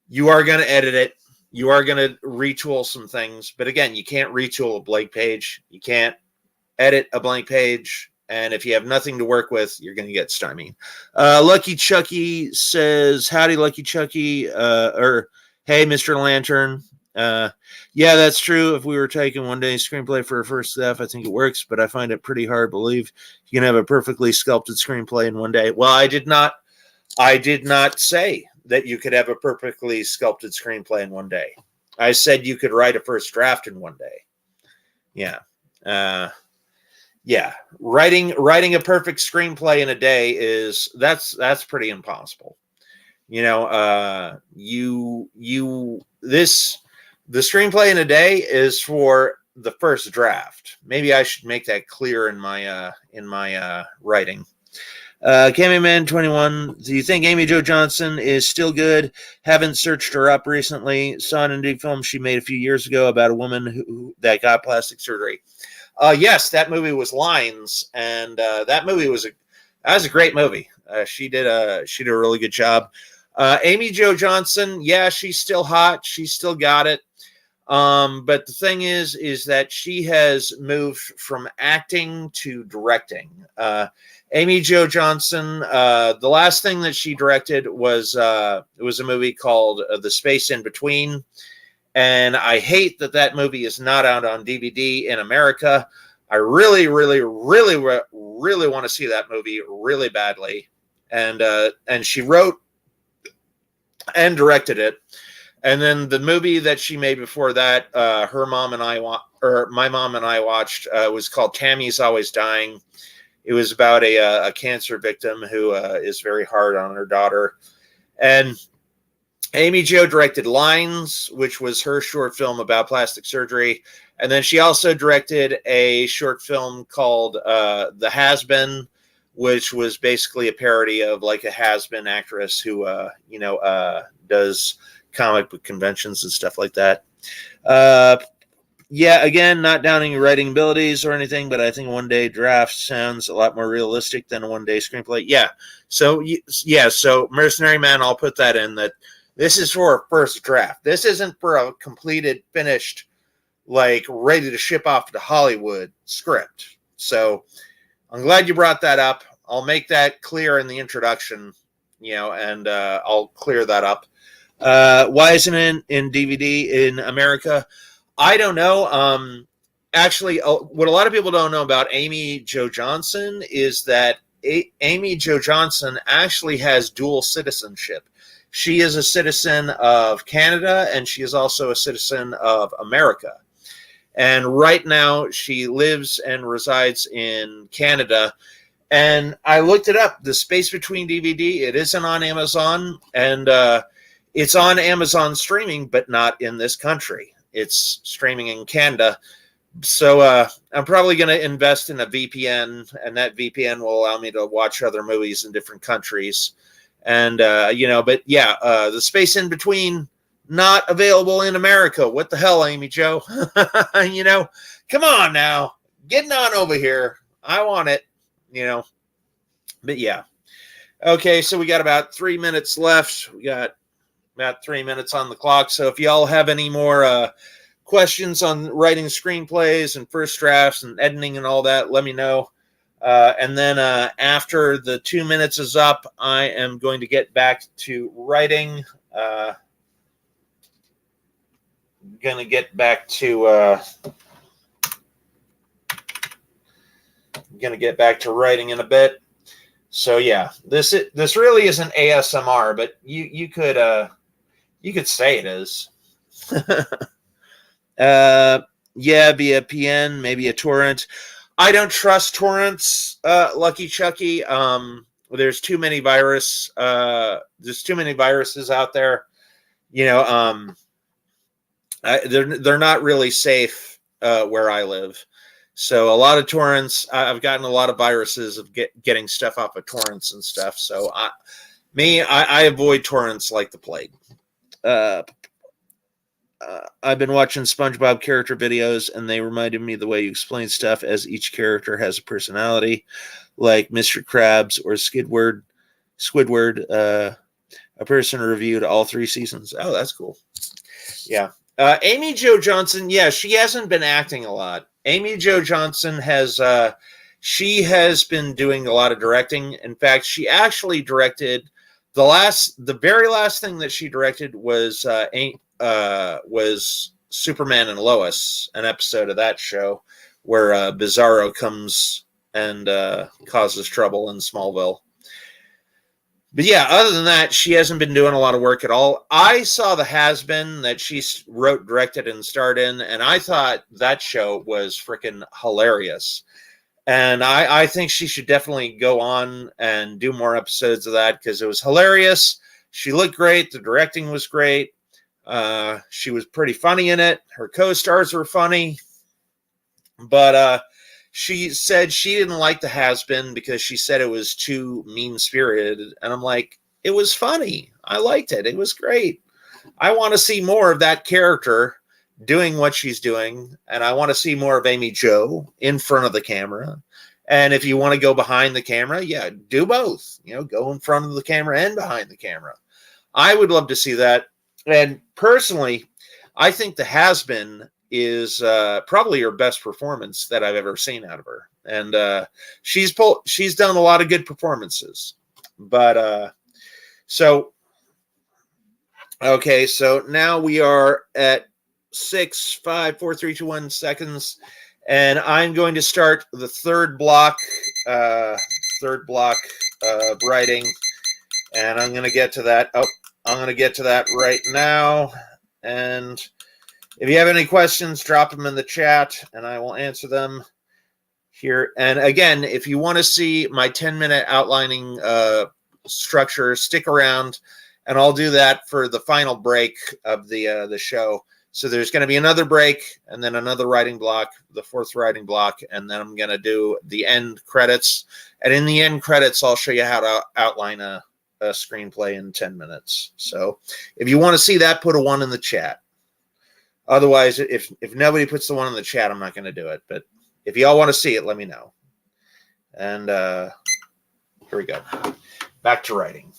You are going to edit it. You are going to retool some things. But again, you can't retool a blank page. You can't edit a blank page. And if you have nothing to work with, you're going to get stymied. Lucky Chucky says, howdy, Lucky Chucky. Or, hey, Mr. Lantern. Yeah, that's true. If we were taking One Day Screenplay for a first draft, I think it works. But I find it pretty hard to believe you can have a perfectly sculpted screenplay in one day. Well, I did not say that you could have a perfectly sculpted screenplay in one day. I said you could write a first draft in one day. Yeah. Yeah. Writing a perfect screenplay in a day that's pretty impossible. You know, the screenplay in a day is for the first draft. Maybe I should make that clear in my writing. Cameraman 21, do you think Amy Jo Johnson is still good? Haven't searched her up recently. Saw an indie film she made a few years ago about a woman that got plastic surgery. Yes, that movie was Lines, and that movie was a great movie. She did a really good job. Amy Jo Johnson, yeah, she's still hot. She's still got it. But the thing is that she has moved from acting to directing. Amy Jo Johnson. The last thing that she directed was it was a movie called The Space in Between, and I hate that movie is not out on DVD in America. I really, really, really, really want to see that movie really badly, and she wrote and directed it. And then the movie that she made before that, my mom and I watched, was called Tammy's Always Dying. It was about a cancer victim who is very hard on her daughter. And Amy Jo directed Lines, which was her short film about plastic surgery. And then she also directed a short film called The Has-Been, which was basically a parody of like a has-been actress who, does comic book conventions and stuff like that. Yeah, again, not downing your writing abilities or anything, but I think One Day Draft sounds a lot more realistic than a One Day Screenplay. Yeah. So Mercenary Man, I'll put that in, that this is for a first draft. This isn't for a completed, finished, like ready to ship off to Hollywood script. So I'm glad you brought that up. I'll make that clear in the introduction, and I'll clear that up. Why isn't it in DVD in America? I don't know. Actually, what a lot of people don't know about Amy Jo Johnson is that Amy Jo Johnson actually has dual citizenship. She is a citizen of Canada, and she is also a citizen of America. And right now, she lives and resides in Canada. And I looked it up. The Space Between DVD, it isn't on Amazon, and it's on Amazon streaming, but not in this country. It's streaming in Canada. So I'm probably going to invest in a VPN, and that VPN will allow me to watch other movies in different countries. And, but yeah, The Space in Between, not available in America. What the hell, Amy Jo? Come on now. Getting on over here. I want it, But yeah. Okay, so we got about 3 minutes left. We got about 3 minutes on the clock. So if y'all have any more questions on writing screenplays and first drafts and editing and all that, let me know. And then after the 2 minutes is up, I am going to get back to writing. Going to get back to writing in a bit. So yeah, this really isn't ASMR, but you could say it is. Yeah, via PN, maybe a torrent. I don't trust torrents, Lucky Chucky. There's too many viruses out there. They're not really safe where I live. So a lot of torrents, I've gotten a lot of viruses of getting stuff off of torrents and stuff. So I avoid torrents like the plague. I've been watching SpongeBob character videos, and they reminded me of the way you explain stuff, as each character has a personality, like Mr. Krabs or Squidward. A person reviewed all 3 seasons. Oh, that's cool. Yeah. Amy Jo Johnson, yeah, she hasn't been acting a lot. Amy Jo Johnson has been doing a lot of directing. In fact, she actually directed the very last thing that she directed was Superman and Lois, an episode of that show where Bizarro comes and causes trouble in Smallville. But yeah, other than that, she hasn't been doing a lot of work at all. I saw The Has-Been that she wrote, directed, and starred in, and I thought that show was freaking hilarious. And I think she should definitely go on and do more episodes of that because it was hilarious. She looked great. The directing was great. She was pretty funny in it. Her co-stars were funny. But she said she didn't like The Has-Been because she said it was too mean-spirited. And I'm like, it was funny. I liked it. It was great. I want to see more of that character doing what she's doing. And I want to see more of Amy Jo in front of the camera. And if you want to go behind the camera, yeah, do both. Go in front of the camera and behind the camera. I would love to see that. And personally, I think The Has-Been is probably her best performance that I've ever seen out of her. and she's done a lot of good performances. But so okay, so now we are at 6, 5, 4, 3, 2, 1 seconds, and I'm going to start the third block of writing, and I'm going to get to that. Oh, I'm going to get to that right now. And if you have any questions, drop them in the chat, and I will answer them here. And again, if you want to see my 10-minute outlining structure, stick around, and I'll do that for the final break of the show. So there's going to be another break, and then another writing block, the fourth writing block, and then I'm going to do the end credits. And in the end credits, I'll show you how to outline a screenplay in 10 minutes. So if you want to see that, put a 1 in the chat. Otherwise, if nobody puts the 1 in the chat, I'm not going to do it. But if you all want to see it, let me know. And here we go. Back to writing.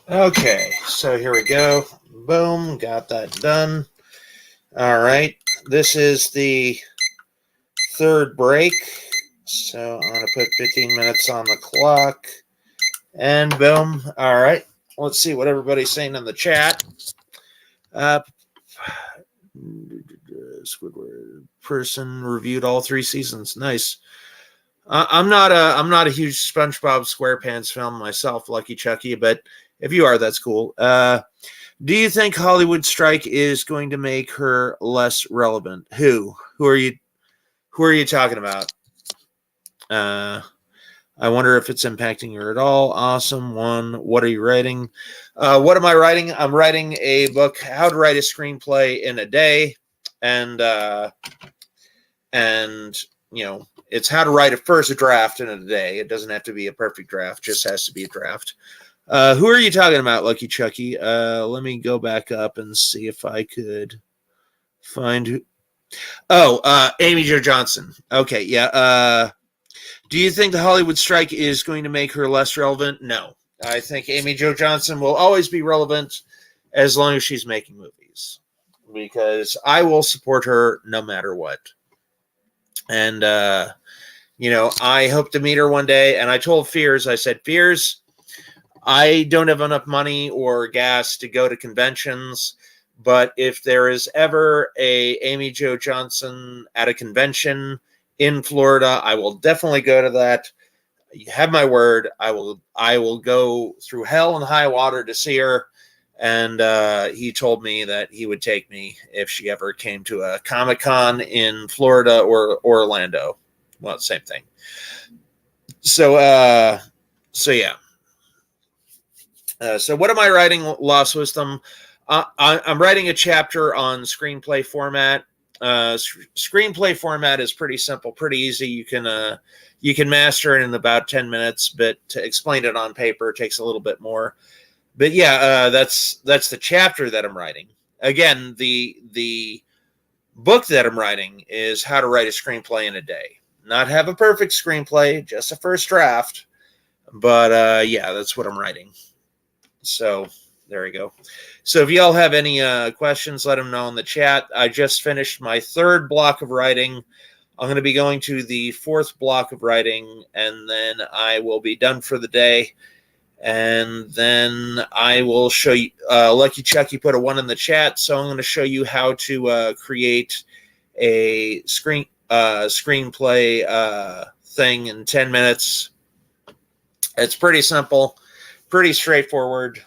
Okay, so here we go. Boom, got that done. All right, this is the third break. So I'm going to put 15 minutes on the clock. And boom. All right, let's see what everybody's saying in the chat. Squidward person reviewed all 3 seasons. Nice. I'm not a huge SpongeBob SquarePants fan myself, Lucky Chucky, but if you are, that's cool. Do you think Hollywood strike is going to make her less relevant? Who are you talking about? I wonder if it's impacting her at all. Awesome. One. What are you writing? What am I writing? I'm writing a book, How to Write a Screenplay in a Day, and you know, it's how to write a first draft in a day. It doesn't have to be a perfect draft; just has to be a draft. Who are you talking about, Lucky Chucky? Let me go back up and see if I could find who. Oh, Amy Jo Johnson. Okay, yeah. Do you think the Hollywood strike is going to make her less relevant? No. I think Amy Jo Johnson will always be relevant as long as she's making movies, because I will support her no matter what. And, you know, I hope to meet her one day. And I told Fears, I said, Fears, I don't have enough money or gas to go to conventions, but if there is ever a Amy Jo Johnson at a convention in Florida, I will definitely go to that. You have my word. I will go through hell and high water to see her. And he told me that he would take me if she ever came to a Comic-Con in Florida or Orlando. Well, same thing. So yeah. So what am I writing, Lost Wisdom? I'm writing a chapter on screenplay format. Screenplay format is pretty simple, pretty easy. You can master it in about 10 minutes, but to explain it on paper takes a little bit more. But yeah, that's the chapter that I'm writing. Again, the book that I'm writing is How to Write a Screenplay in a Day. Not have a perfect screenplay, just a first draft. But yeah, that's what I'm writing. So there we go. So if y'all have any questions, let them know in the chat. I just finished my third block of writing. I'm going to be going to the fourth block of writing, and then I will be done for the day. And then I will show you, Lucky Chucky put a 1 in the chat, so I'm going to show you how to create a screenplay thing in 10 minutes. It's pretty simple, pretty straightforward.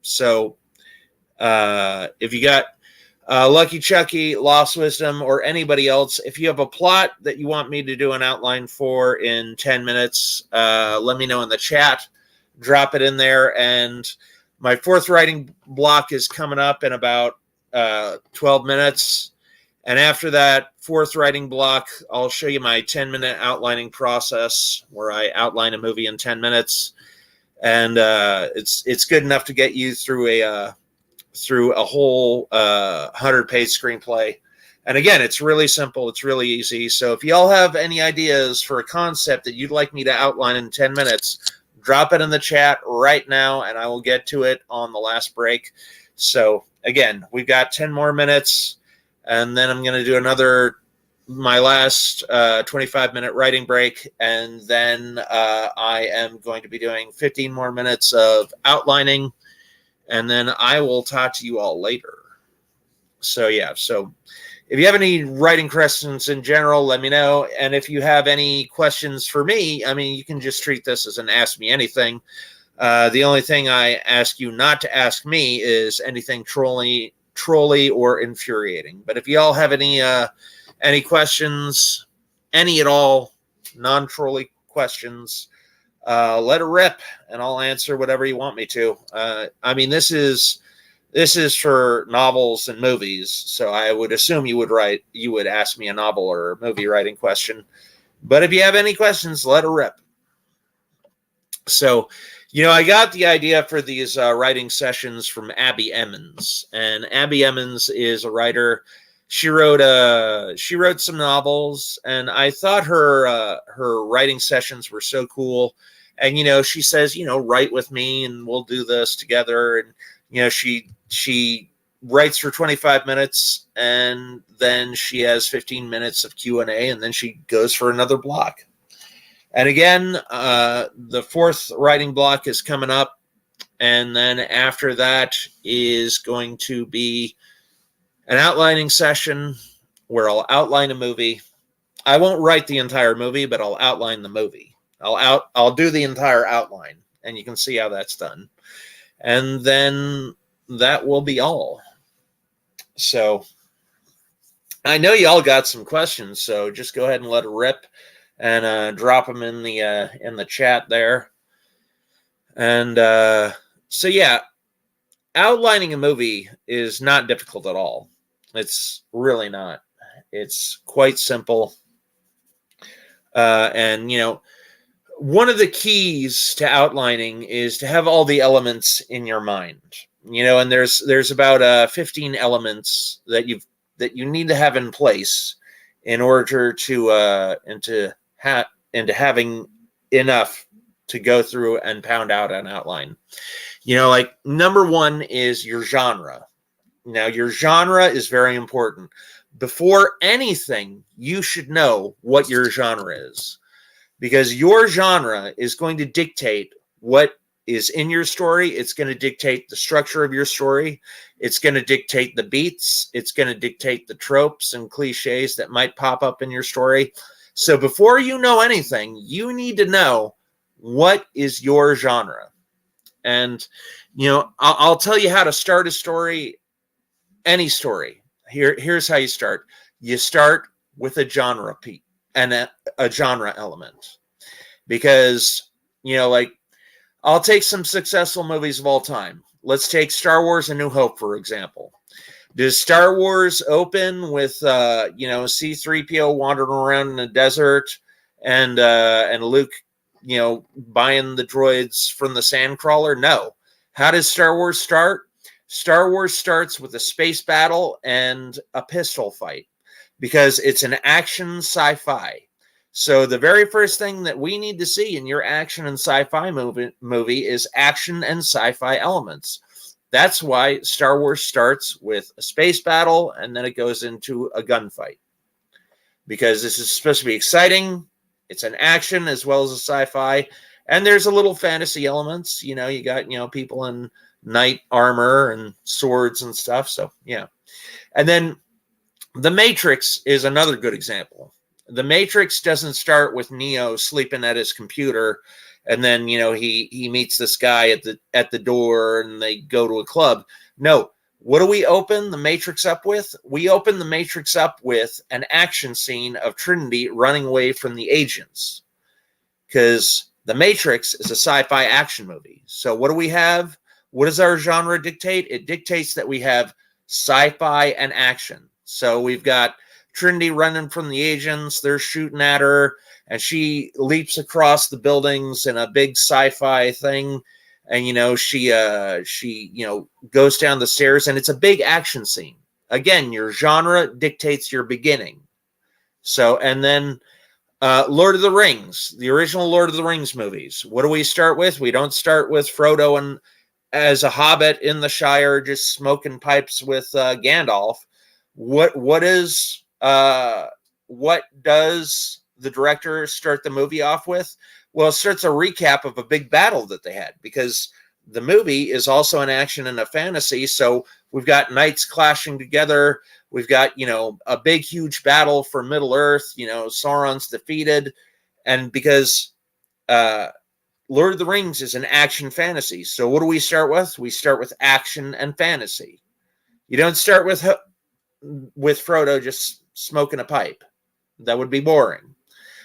So if you got Lucky Chucky, Lost Wisdom, or anybody else, if you have a plot that you want me to do an outline for in 10 minutes, let me know in the chat. Drop it in there. And my fourth writing block is coming up in about 12 minutes. And after that fourth writing block, I'll show you my 10-minute outlining process where I outline a movie in 10 minutes. And it's good enough to get you through a whole 100-page screenplay. And again, it's really simple. It's really easy. So if y'all have any ideas for a concept that you'd like me to outline in 10 minutes, drop it in the chat right now, and I will get to it on the last break. So again, we've got 10 more minutes, and then I'm going to do my last 25-minute writing break, and then I am going to be doing 15 more minutes of outlining, and then I will talk to you all later. So yeah, so if you have any writing questions in general, let me know. And if you have any questions for me, I mean, you can just treat this as an Ask Me Anything. The only thing I ask you not to ask me is anything trolly or infuriating. But if you all have any questions, any at all, non-trolly questions, let it rip, and I'll answer whatever you want me to. I mean, this is for novels and movies, so I would assume you would ask me a novel or movie writing question. But if you have any questions, let it rip. So, you know, I got the idea for these writing sessions from Abby Emmons, and Abby Emmons is a writer. She wrote some novels, and I thought her writing sessions were so cool. And, she says, write with me and we'll do this together. And, she writes for 25 minutes and then she has 15 minutes of Q&A and then she goes for another block. And again, the fourth writing block is coming up. And then after that is going to be an outlining session where I'll outline a movie. I won't write the entire movie, but I'll outline the movie. I'll do the entire outline, and you can see how that's done. And then that will be all. So I know you all got some questions, so just go ahead and let it rip and drop them in the chat there. And so yeah, outlining a movie is not difficult at all. It's really not. It's quite simple. And one of the keys to outlining is to have all the elements in your mind. And there's about 15 elements that you need to have in place in order to into having enough to go through and pound out an outline. Like number one is your genre. Now, your genre is very important. Before anything, you should know what your genre is, because your genre is going to dictate what is in your story. It's going to dictate the structure of your story. It's going to dictate the beats. It's going to dictate the tropes and cliches that might pop up in your story. So before you know anything, you need to know what is your genre. And, I'll tell you how to start a story, any story. Here's how you start. You start with a genre piece and a genre element. Because, like, I'll take some successful movies of all time. Let's take Star Wars: A New Hope, for example. Does Star Wars open with, C-3PO wandering around in the desert and Luke, buying the droids from the Sandcrawler? No. How does Star Wars start? Star Wars starts with a space battle and a pistol fight because it's an action sci-fi. So the very first thing that we need to see in your action and sci-fi movie is action and sci-fi elements. That's why Star Wars starts with a space battle and then it goes into a gunfight. Because this is supposed to be exciting. It's an action as well as a sci-fi. And there's a little fantasy elements. You got, people in knight armor and swords and stuff. So, yeah. And then The Matrix is another good example. The Matrix doesn't start with Neo sleeping at his computer and then, he meets this guy at the door and they go to a club. No. What do we open the Matrix up with? We open the Matrix up with an action scene of Trinity running away from the agents. Because The Matrix is a sci-fi action movie. So what do we have? What does our genre dictate? It dictates that we have sci-fi and action. So we've got Trinity running from the agents. They're shooting at her. And she leaps across the buildings in a big sci-fi thing. And, she goes down the stairs. And it's a big action scene. Again, your genre dictates your beginning. So, and then Lord of the Rings, the original Lord of the Rings movies. What do we start with? We don't start with Frodo and as a hobbit in the Shire just smoking pipes with Gandalf. What does the director start the movie off with? Well, it starts a recap of a big battle that they had, because the movie is also an action and a fantasy. So we've got knights clashing together. We've got, a big, huge battle for Middle Earth. Sauron's defeated. And because Lord of the Rings is an action fantasy. So what do we start with? We start with action and fantasy. You don't start with Frodo just smoking a pipe. That would be boring.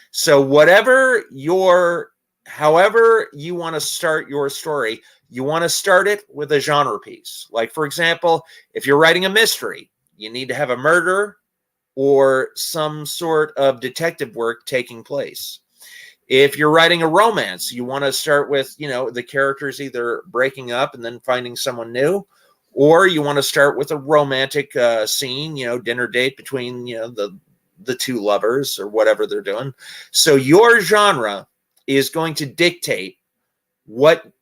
So however you want to start your story, you want to start it with a genre piece. Like, for example, if you're writing a mystery, you need to have a murder or some sort of detective work taking place. If you're writing a romance, you want to start with, the characters either breaking up and then finding someone new, or you want to start with a romantic scene, dinner date between, the two lovers or whatever they're doing. So your genre is going to dictate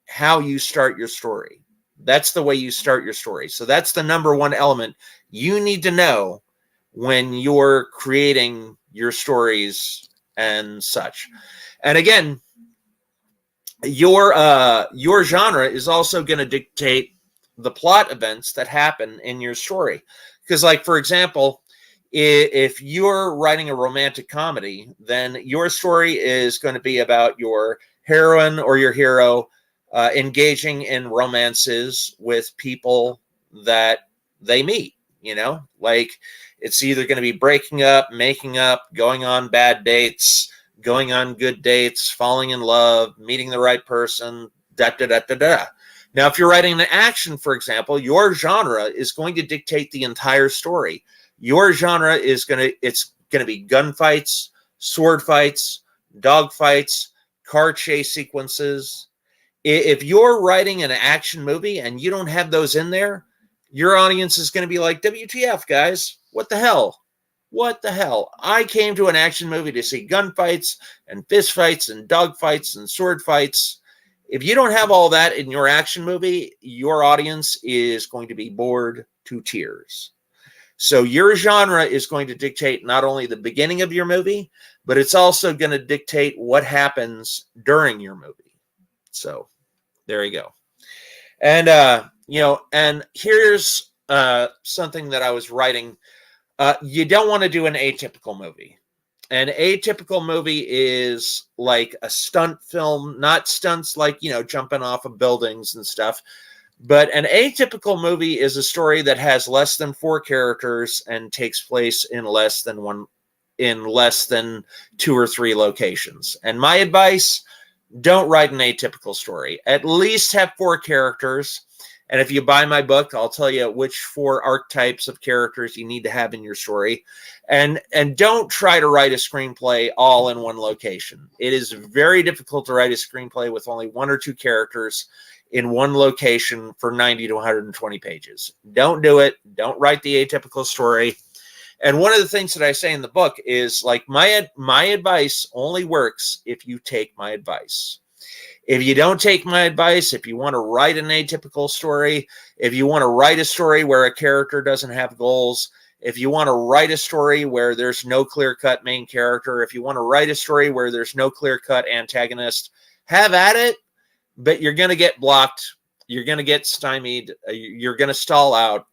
how you start your story. That's the way you start your story. So that's the number one element you need to know when you're creating your stories and such. And again, your genre is also going to dictate the plot events that happen in your story. Because, like, for example, if you're writing a romantic comedy, then your story is going to be about your heroine or your hero engaging in romances with people that they meet. Like, it's either going to be breaking up, making up, going on bad dates, going on good dates, falling in love, meeting the right person, da-da-da-da-da. Now, if you're writing an action, for example, your genre is going to dictate the entire story. Your genre is going to be gunfights, sword fights, dog fights, car chase sequences. If you're writing an action movie and you don't have those in there, your audience is going to be like, WTF, guys? What the hell? What the hell? I came to an action movie to see gunfights and fist fights and dog fights and sword fights. If you don't have all that in your action movie, your audience is going to be bored to tears. So your genre is going to dictate not only the beginning of your movie, but it's also going to dictate what happens during your movie. So there you go. And, and here's something that I was writing. You don't want to do an atypical movie. An atypical movie is like a stunt film, not stunts like, jumping off of buildings and stuff. But an atypical movie is a story that has less than 4 characters and takes place in less than 2 or 3 locations. And my advice, don't write an atypical story. At least have 4 characters. And if you buy my book, I'll tell you which 4 archetypes of characters you need to have in your story. And don't try to write a screenplay all in one location. It is very difficult to write a screenplay with only 1 or 2 characters in one location for 90 to 120 pages. Don't do it. Don't write the atypical story. And one of the things that I say in the book is, like, my advice only works if you take my advice. If you don't take my advice, if you want to write an atypical story, if you want to write a story where a character doesn't have goals, if you want to write a story where there's no clear-cut main character, if you want to write a story where there's no clear-cut antagonist, have at it, but you're going to get blocked. You're going to get stymied. You're going to stall out.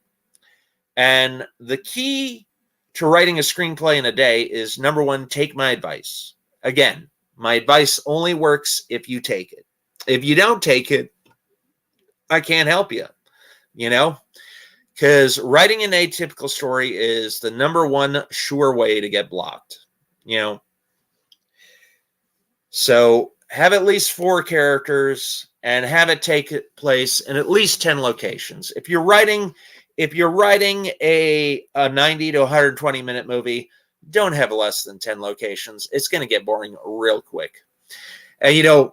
And the key to writing a screenplay in a day is, number 1, take my advice. Again, my advice only works if you take it. If you don't take it, I can't help you, because writing an atypical story is the number 1 sure way to get blocked, So have at least 4 characters and have it take place in at least 10 locations. If you're writing a 90 to 120 minute movie, don't have less than 10 locations. It's going to get boring real quick. And,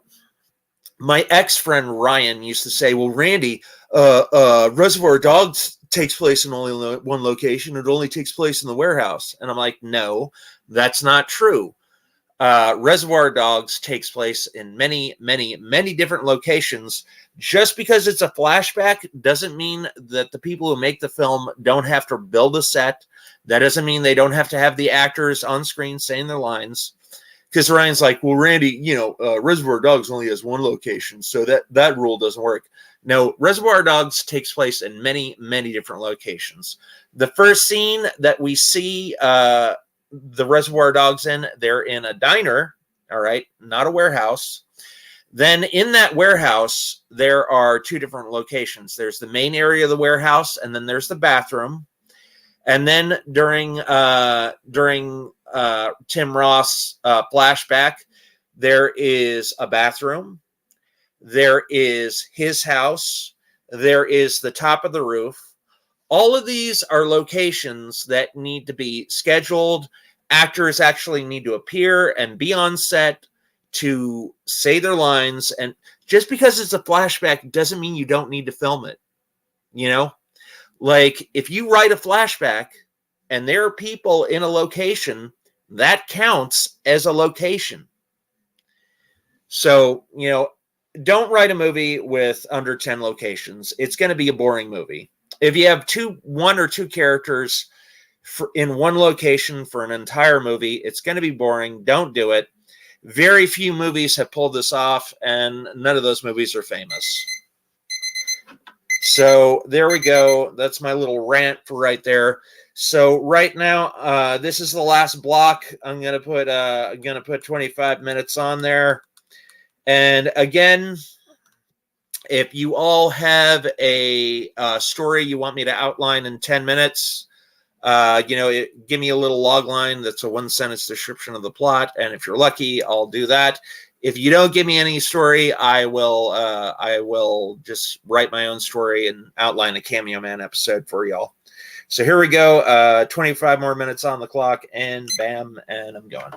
my ex-friend Ryan used to say, well, Randy, Reservoir Dogs takes place in only 1 location. It only takes place in the warehouse. And I'm like, no, that's not true. Reservoir Dogs takes place in many, many, many different locations. Just because it's a flashback doesn't mean that the people who make the film don't have to build a set. That doesn't mean they don't have to have the actors on screen saying their lines. Because Ryan's like, well, Randy, Reservoir Dogs only has 1 location, so that rule doesn't work. No, Reservoir Dogs takes place in many, many different locations. The first scene that we see the Reservoir Dogs in, they're in a diner, all right, not a warehouse. Then in that warehouse, there are 2 different locations. There's the main area of the warehouse, and then there's the bathroom. And then during Tim Roth's flashback, there is a bathroom. There is his house. There is the top of the roof. All of these are locations that need to be scheduled. Actors actually need to appear and be on set to say their lines. And just because it's a flashback doesn't mean you don't need to film it. Like, if you write a flashback and there are people in a location, that counts as a location. So, don't write a movie with under 10 locations. It's going to be a boring movie. If you have one or two characters in one location for an entire movie, it's going to be boring. Don't do it. Very few movies have pulled this off, and none of those movies are famous. So there we go. That's my little rant for right there. So right now, this is the last block. I'm gonna put 25 minutes on there. And again, if you all have a story you want me to outline in 10 minutes, give me a little log line that's a 1-sentence description of the plot. And if you're lucky, I'll do that. If you don't give me any story, I will just write my own story and outline a Cameo Man episode for y'all. So here we go. 25 more minutes on the clock, and bam, and I'm going.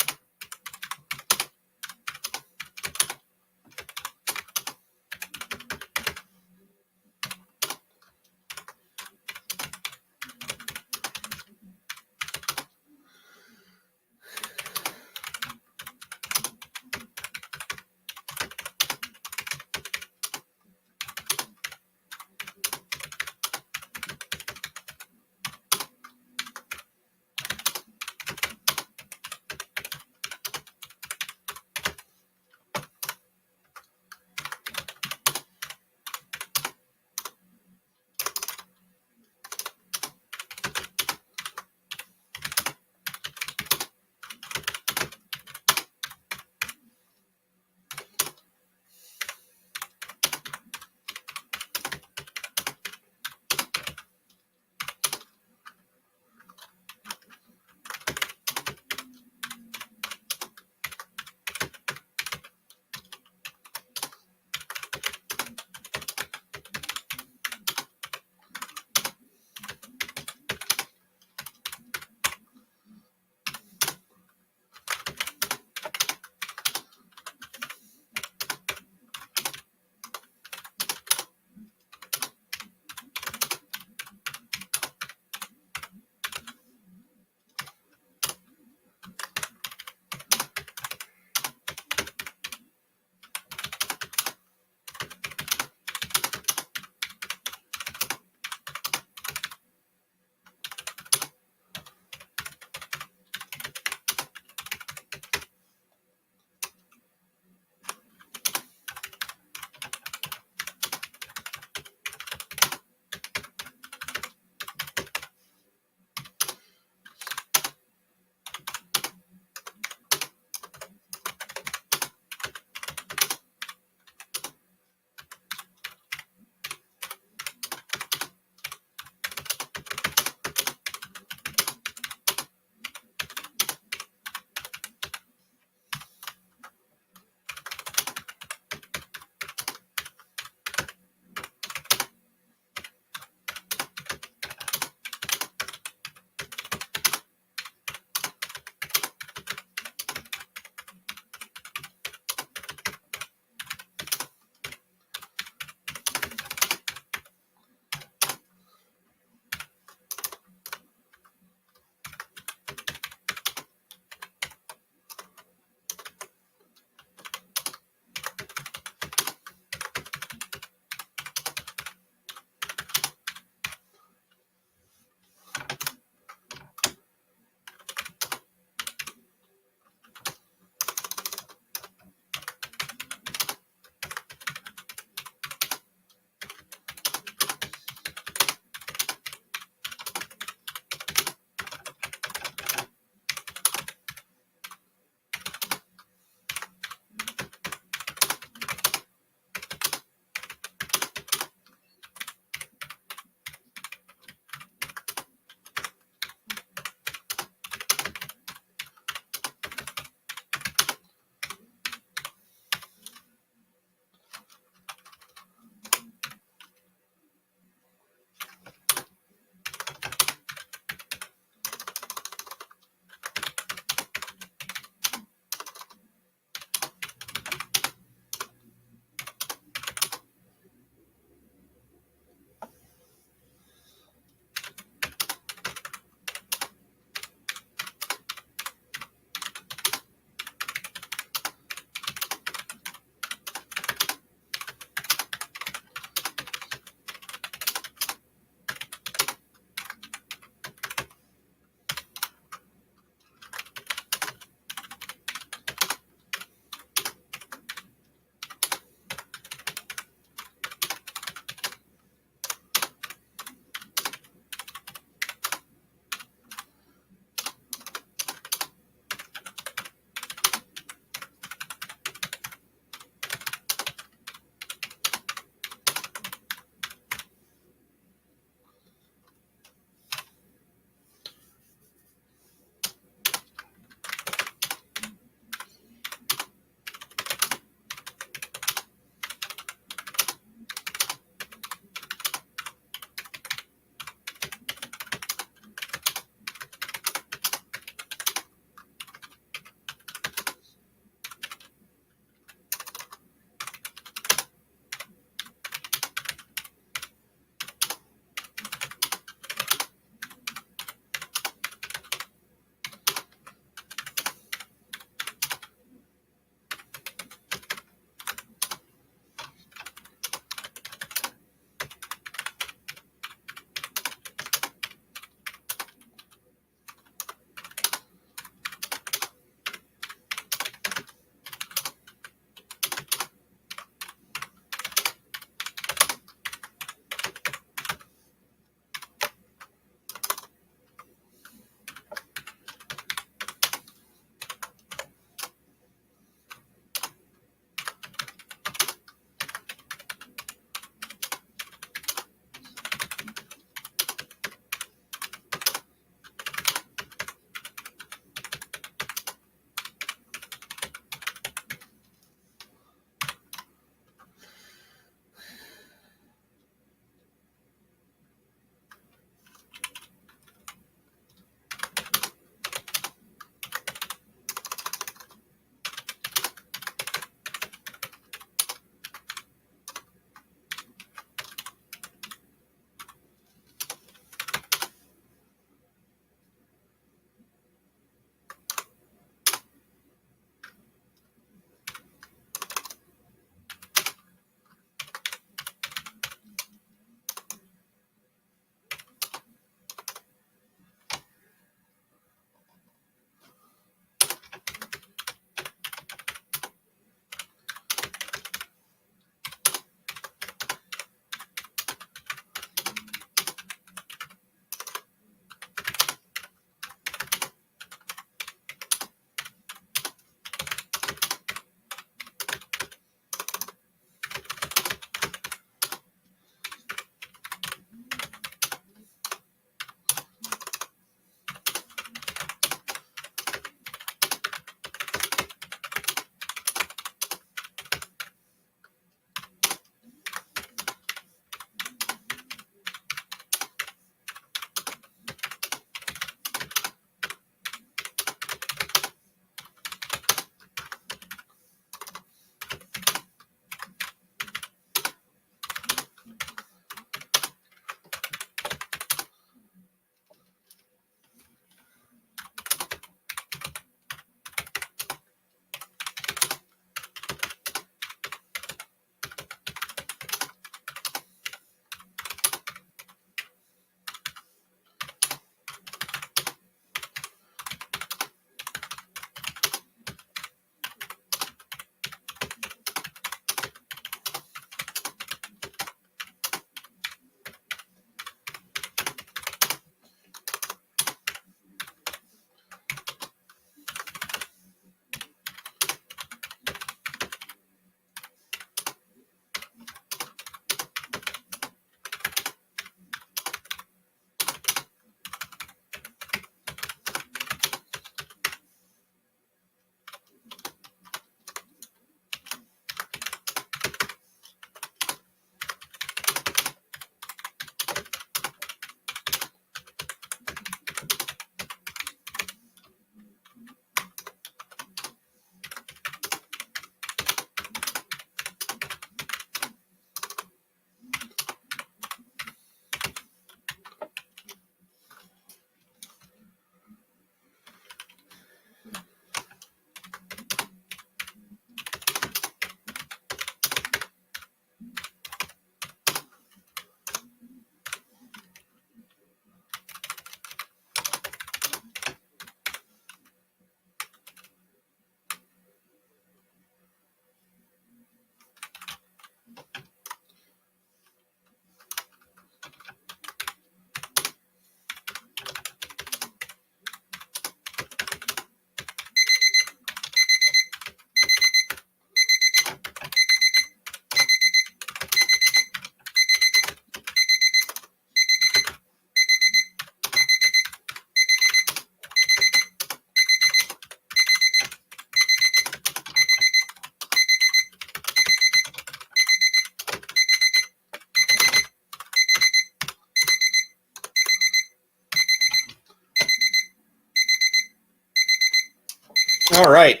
All right.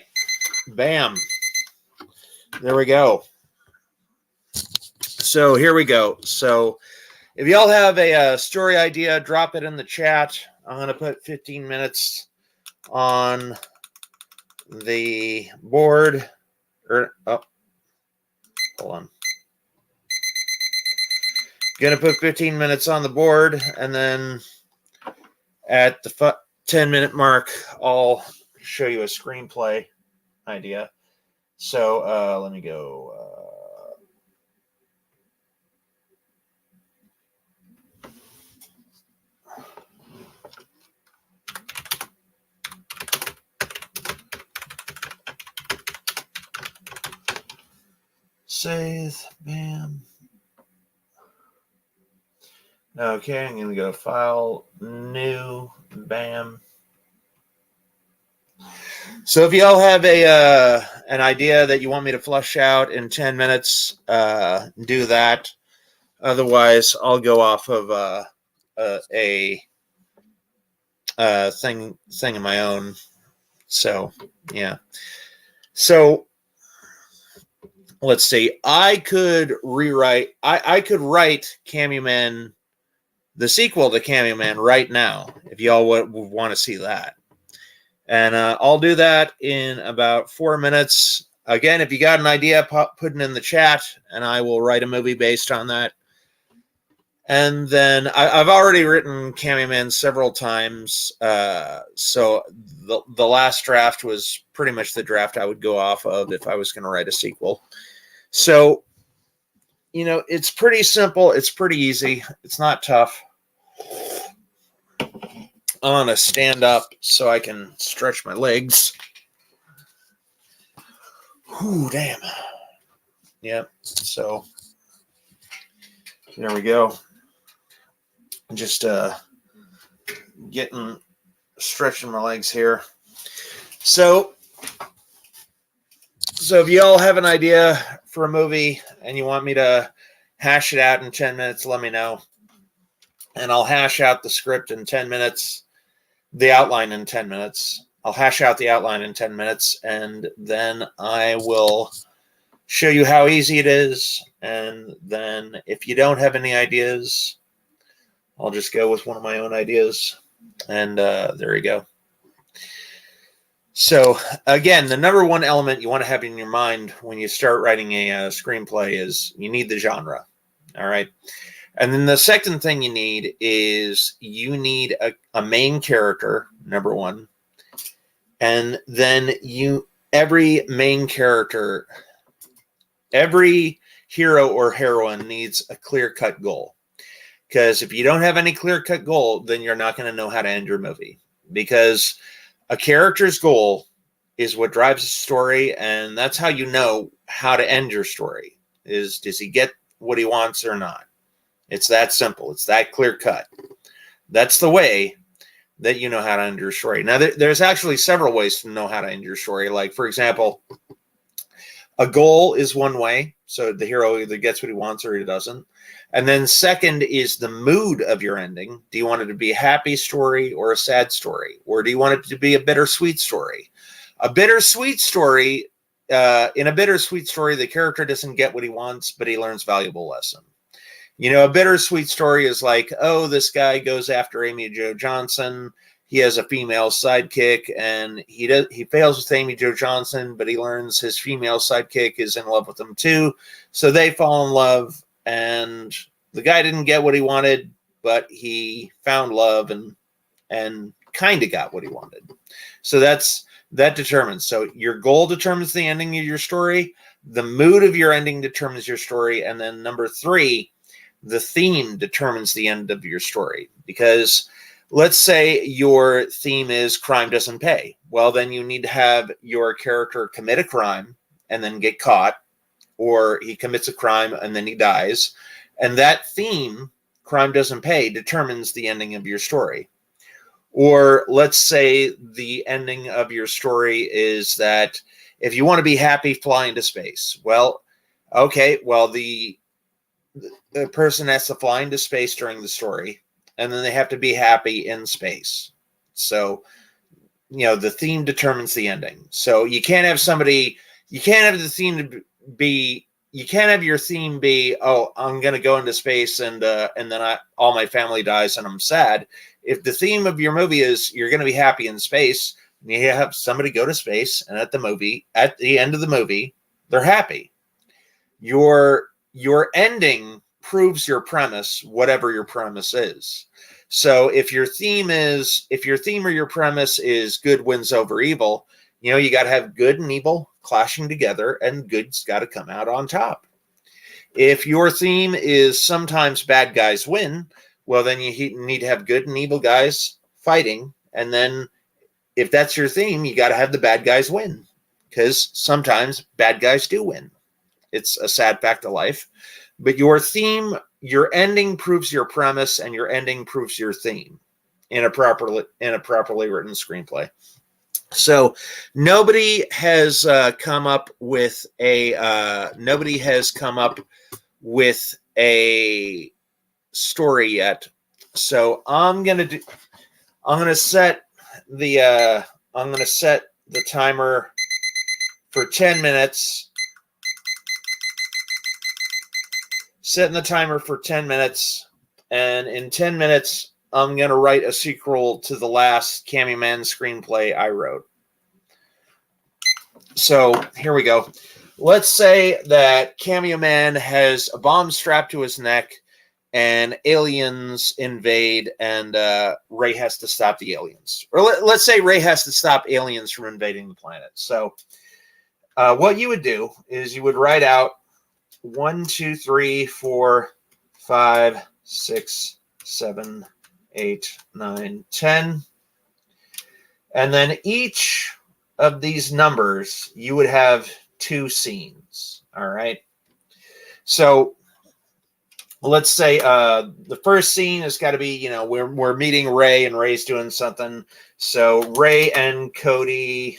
Bam. There we go. So here we go. So if y'all have a story idea, drop it in the chat. I'm going to put 15 minutes on the board. Oh, hold on. Going to put 15 minutes on the board, and then at the 10-minute mark, I'll show you a screenplay idea. So let me go. Save, bam. Okay, I'm going to go File, New, bam. So if y'all have an idea that you want me to flush out in 10 minutes, do that. Otherwise, I'll go off of a thing of my own. So, yeah. So, let's see. I could rewrite. I could write Candyman, the sequel to Candyman, right now, if y'all would want to see that. And I'll do that in about 4 minutes. Again, if you got an idea, put it in the chat, and I will write a movie based on that. And then I've already written Candyman several times, so the last draft was pretty much the draft I would go off of if I was going to write a sequel. So, you know, it's pretty simple. It's pretty easy. It's not tough. I'm going to stand up so I can stretch my legs. Ooh, damn. Yep. So, there we go. Just stretching my legs here. So if you all have an idea for a movie and you want me to hash it out in 10 minutes, let me know. And I'll hash out the script in 10 minutes, the outline in 10 minutes. I'll hash out the outline in 10 minutes, and then I will show you how easy it is. And then if you don't have any ideas, I'll just go with one of my own ideas. And there you go. So, again, the number one element you want to have in your mind when you start writing a screenplay is you need the genre. All right. And then the second thing you need is you need a main character, number one. And then every main character, every hero or heroine needs a clear-cut goal. Because if you don't have any clear-cut goal, then you're not going to know how to end your movie. Because a character's goal is what drives the story, and that's how you know how to end your story. Does he get what he wants or not? It's that simple. It's that clear-cut. That's the way that you know how to end your story. Now, there's actually several ways to know how to end your story. Like, for example, a goal is one way. So the hero either gets what he wants or he doesn't. And then second is the mood of your ending. Do you want it to be a happy story or a sad story? Or do you want it to be a bittersweet story? A bittersweet story, in a bittersweet story, the character doesn't get what he wants, but he learns valuable lesson. You know, a bittersweet story is like, oh, this guy goes after Amy Jo Johnson. He has a female sidekick, and he fails with Amy Jo Johnson, but he learns his female sidekick is in love with him too. So they fall in love, and the guy didn't get what he wanted, but he found love and kind of got what he wanted. So that determines. So your goal determines the ending of your story. The mood of your ending determines your story. And then number three, the theme determines the end of your story. Because let's say your theme is crime doesn't pay. Well, then you need to have your character commit a crime and then get caught, or he commits a crime and then he dies. And that theme, crime doesn't pay, determines the ending of your story. Or let's say the ending of your story is that if you want to be happy, fly into space. Well, okay, well, the person has to fly into space during the story, and then they have to be happy in space. So the theme determines the ending. So you can't have the theme to be, you can't have your theme be, oh, I'm going to go into space and then all my family dies and I'm sad. If the theme of your movie is you're going to be happy in space, you have somebody go to space and at the end of the movie, they're happy. Your ending proves your premise, whatever your premise is. So if your theme or your premise is good wins over evil, you got to have good and evil clashing together, and good's got to come out on top. If your theme is sometimes bad guys win, well, then you need to have good and evil guys fighting. And then if that's your theme, you got to have the bad guys win, because sometimes bad guys do win. It's a sad fact of life. But your ending proves your premise, and your ending proves your theme in a properly written screenplay. So nobody has come up with a story yet. So I'm gonna set the timer for 10 minutes. Setting the timer for 10 minutes, and in 10 minutes, I'm going to write a sequel to the last Cameo Man screenplay I wrote. So here we go. Let's say that Cameo Man has a bomb strapped to his neck and aliens invade, and Ray has to stop the aliens. Or let's say Ray has to stop aliens from invading the planet. So what you would do is you would write out 1, 2, 3, 4, 5, 6, 7, 8, 9, 10. And then each of these numbers, you would have 2 scenes. All right. So let's say the first scene has got to be, we're meeting Ray and Ray's doing something. So Ray and Cody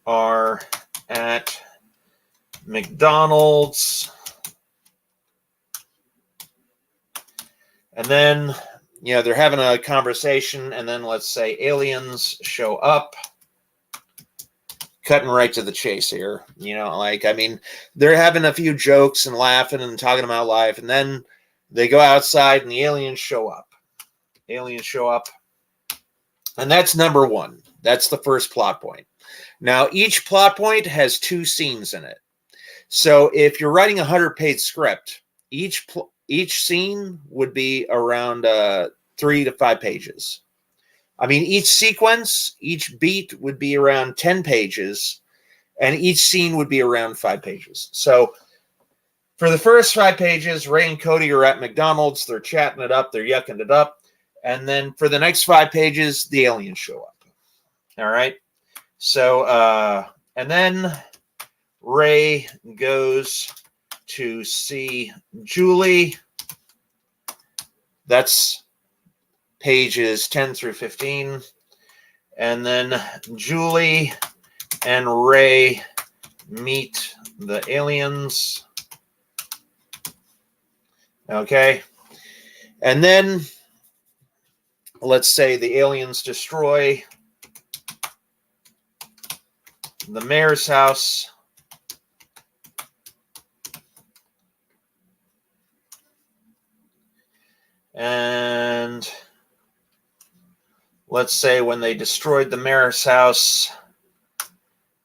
are at McDonald's, and then they're having a conversation, and then let's say aliens show up. Cutting right to the chase here, they're having a few jokes and laughing and talking about life, and then they go outside and the aliens show up. And that's number 1. That's the first plot point. Now, each plot point has 2 scenes in it. So if you're writing a 100-page script, each scene would be around 3 to 5 pages. Each sequence, each beat would be around 10 pages, and each scene would be around 5 pages. So for the first 5 pages, Ray and Cody are at McDonald's. They're chatting it up. They're yucking it up. And then for the next 5 pages, the aliens show up. All right. So, and then Ray goes to see Julie. That's pages 10 through 15. And then Julie and Ray meet the aliens. Okay. And then let's say the aliens destroy the mayor's house. And let's say when they destroyed the mayor's house,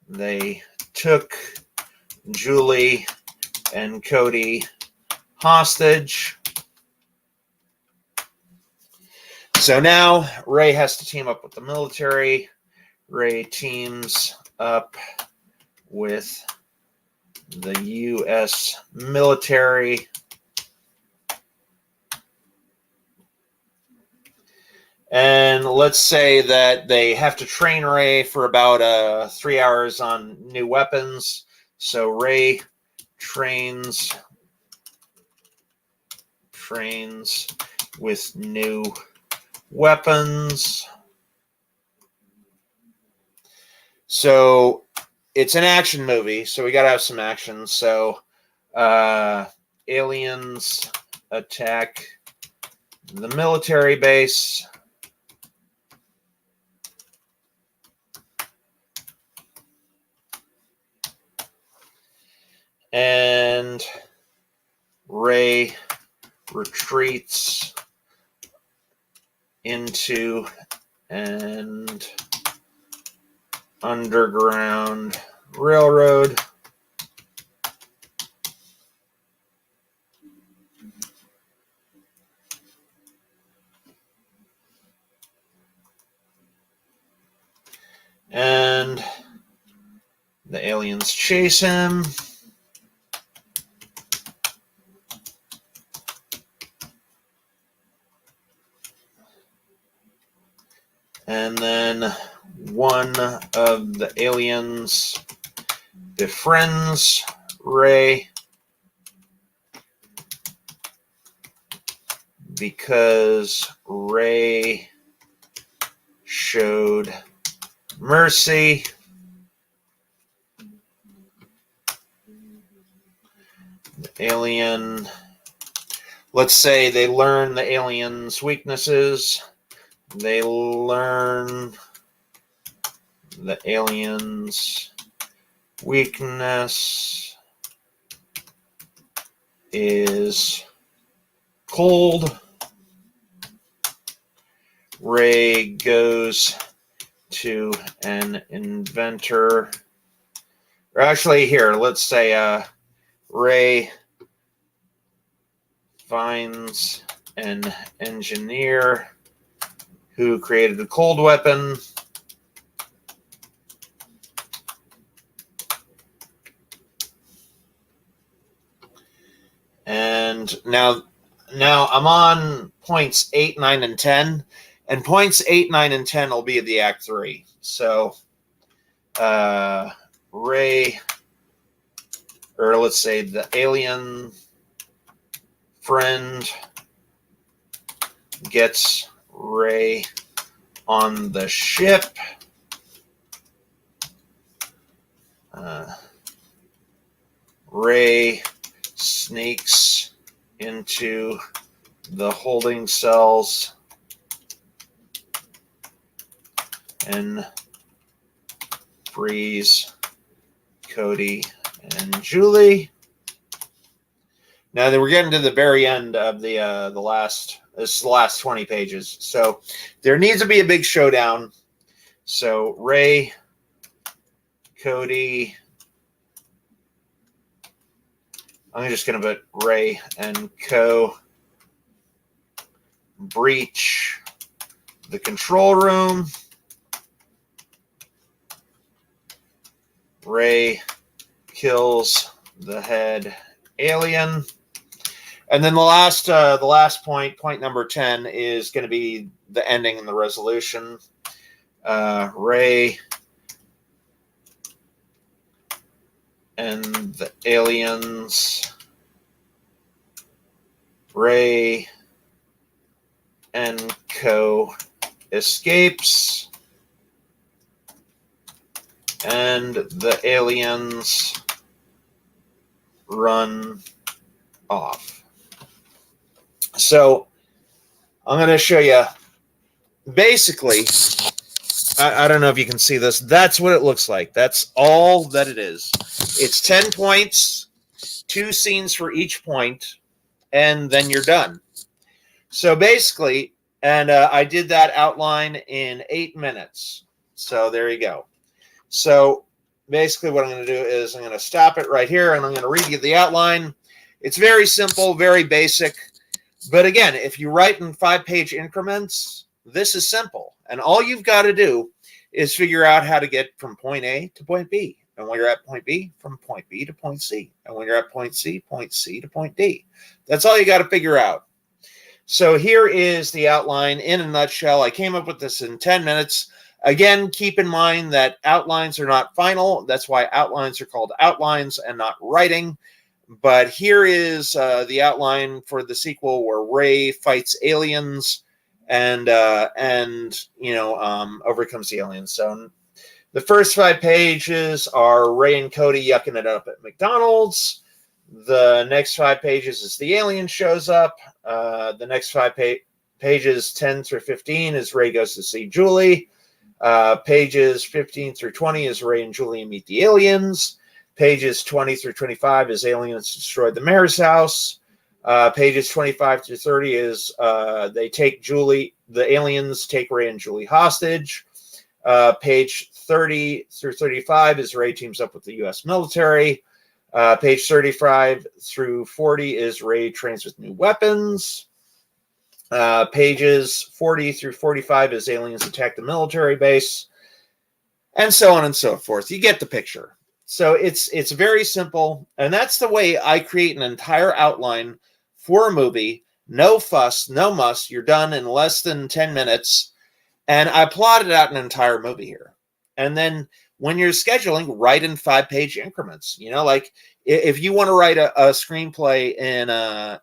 they took Julie and Cody hostage. So now Ray has to team up with the military. Ray teams up with the U.S. military. And let's say that they have to train Ray for about 3 hours on new weapons. So Ray trains with new weapons. So it's an action movie, so we got to have some action. So aliens attack the military base. and Rey retreats into an underground railroad. And the aliens chase him. And then one of the aliens befriends Rey because Rey showed mercy. The alien, let's say they learn the alien's weaknesses. They learn the alien's weakness is cold. Rey goes to an inventor. Or actually, here, let's say Rey finds an engineer who created a cold weapon. And now I'm on points 8, 9, and 10. And points 8, 9, and 10 will be the Act 3. So Rey, or let's say the alien friend, gets Rey on the ship. Rey sneaks into the holding cells and frees Cody and Julie. Now that we're getting to the very end of the last, this is the last 20 pages. So there needs to be a big showdown. So Rey, Cody, I'm just going to put Rey and Co. breach the control room. Rey kills the head alien. And then the last point number 10, is going to be the ending and the resolution. Rey and the aliens. Rey and Co. escapes. And the aliens run off. So I'm going to show you, basically, I don't know if you can see this. That's what it looks like. That's all that it is. It's 10 points, 2 scenes for each point, and then you're done. So basically, and I did that outline in 8 minutes. So there you go. So basically what I'm going to do is I'm going to stop it right here, and I'm going to read you the outline. It's very simple, very basic. But again, if you write in 5-page increments, this is simple. And all you've got to do is figure out how to get from point A to point B. And when you're at point B, from point B to point C. And when you're at point C to point D. That's all you got to figure out. So here is the outline in a nutshell. I came up with this in 10 minutes. Again, keep in mind that outlines are not final. That's why outlines are called outlines and not writing. But here is the outline for the sequel, where Rey fights aliens and overcomes the aliens. So the first 5 pages are Rey and Cody yucking it up at McDonald's. The next 5 pages is the alien shows up. The next 5 pages, 10 through 15, is Rey goes to see Julie. Pages 15 through 20 is Rey and Julie meet the aliens. Pages 20 through 25 is aliens destroyed the mayor's house. Pages 25 through 30 is the aliens take Ray and Julie hostage. Page 30 through 35 is Ray teams up with the U.S. military. Page 35 through 40 is Ray trains with new weapons. Pages 40 through 45 is aliens attack the military base, and so on and so forth. You get the picture. So it's very simple, and that's the way I create an entire outline for a movie. No fuss, no muss. You're done in less than 10 minutes, and I plotted out an entire movie here. And then when you're scheduling, write in 5-page increments. You know, like if you want to write a screenplay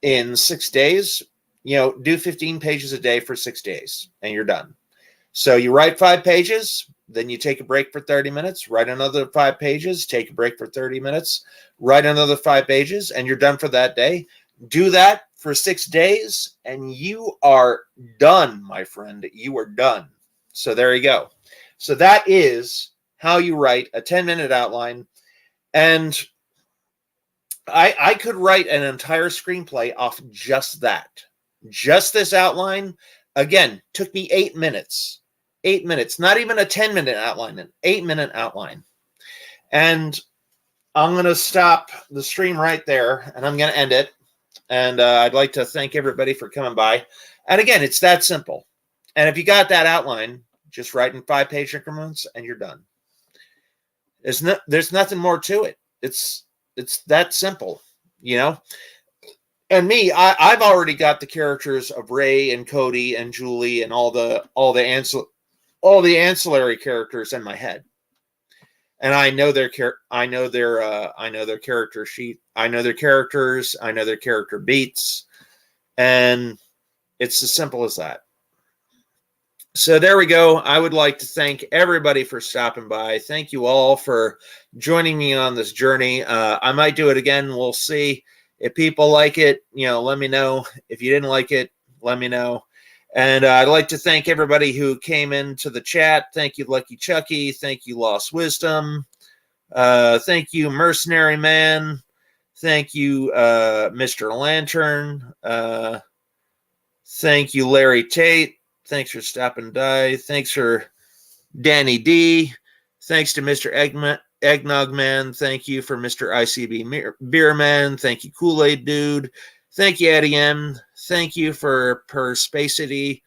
in 6 days, you know, do 15 pages a day for 6 days, and you're done. So you write 5 pages, then you take a break for 30 minutes, write another 5 pages, take a break for 30 minutes, write another 5 pages, and you're done for that day. Do that for 6 days, and you are done, my friend. You are done. So there you go. So that is how you write a 10-minute outline. And I could write an entire screenplay off just that. Just this outline, again, took me 8 minutes. 8 minutes, not even a 10-minute outline, an 8-minute outline. And I'm going to stop the stream right there, and I'm going to end it. And I'd like to thank everybody for coming by. And again, it's that simple. And if you got that outline, just write in 5-page increments, and you're done. There's nothing more to it. It's that simple, you know. And me, I've already got the characters of Ray and Cody and Julie and all the ancillary characters in my head, and I know their character sheet. I know their characters. I know their character beats, and it's as simple as that. So there we go. I would like to thank everybody for stopping by. Thank you all for joining me on this journey. I might do it again. We'll see. If people like it, you know, let me know. If you didn't like it, let me know. And I'd like to thank everybody who came into the chat. Thank you, Lucky Chucky. Thank you, Lost Wisdom. Thank you, Mercenary Man. Thank you, Mr. Lantern. Thank you, Larry Tate. Thanks for stopping by. Thanks for Danny D. Thanks to Mr. Eggnog Man. Thank you for Mr. ICB Beer Man. Thank you, Kool-Aid Dude. Thank you, Eddie M. Thank you for Spacity.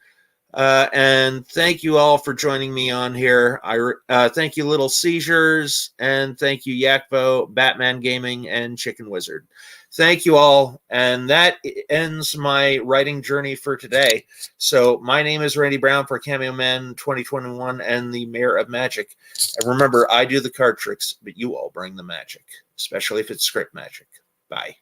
And thank you all for joining me on here. Thank you, Little Seizures. And thank you, Yakbo, Batman Gaming, and Chicken Wizard. Thank you all. And that ends my writing journey for today. So my name is Randy Brown for Cameo Man 2021 and the Mayor of Magic. And remember, I do the card tricks, but you all bring the magic, especially if it's script magic. Bye.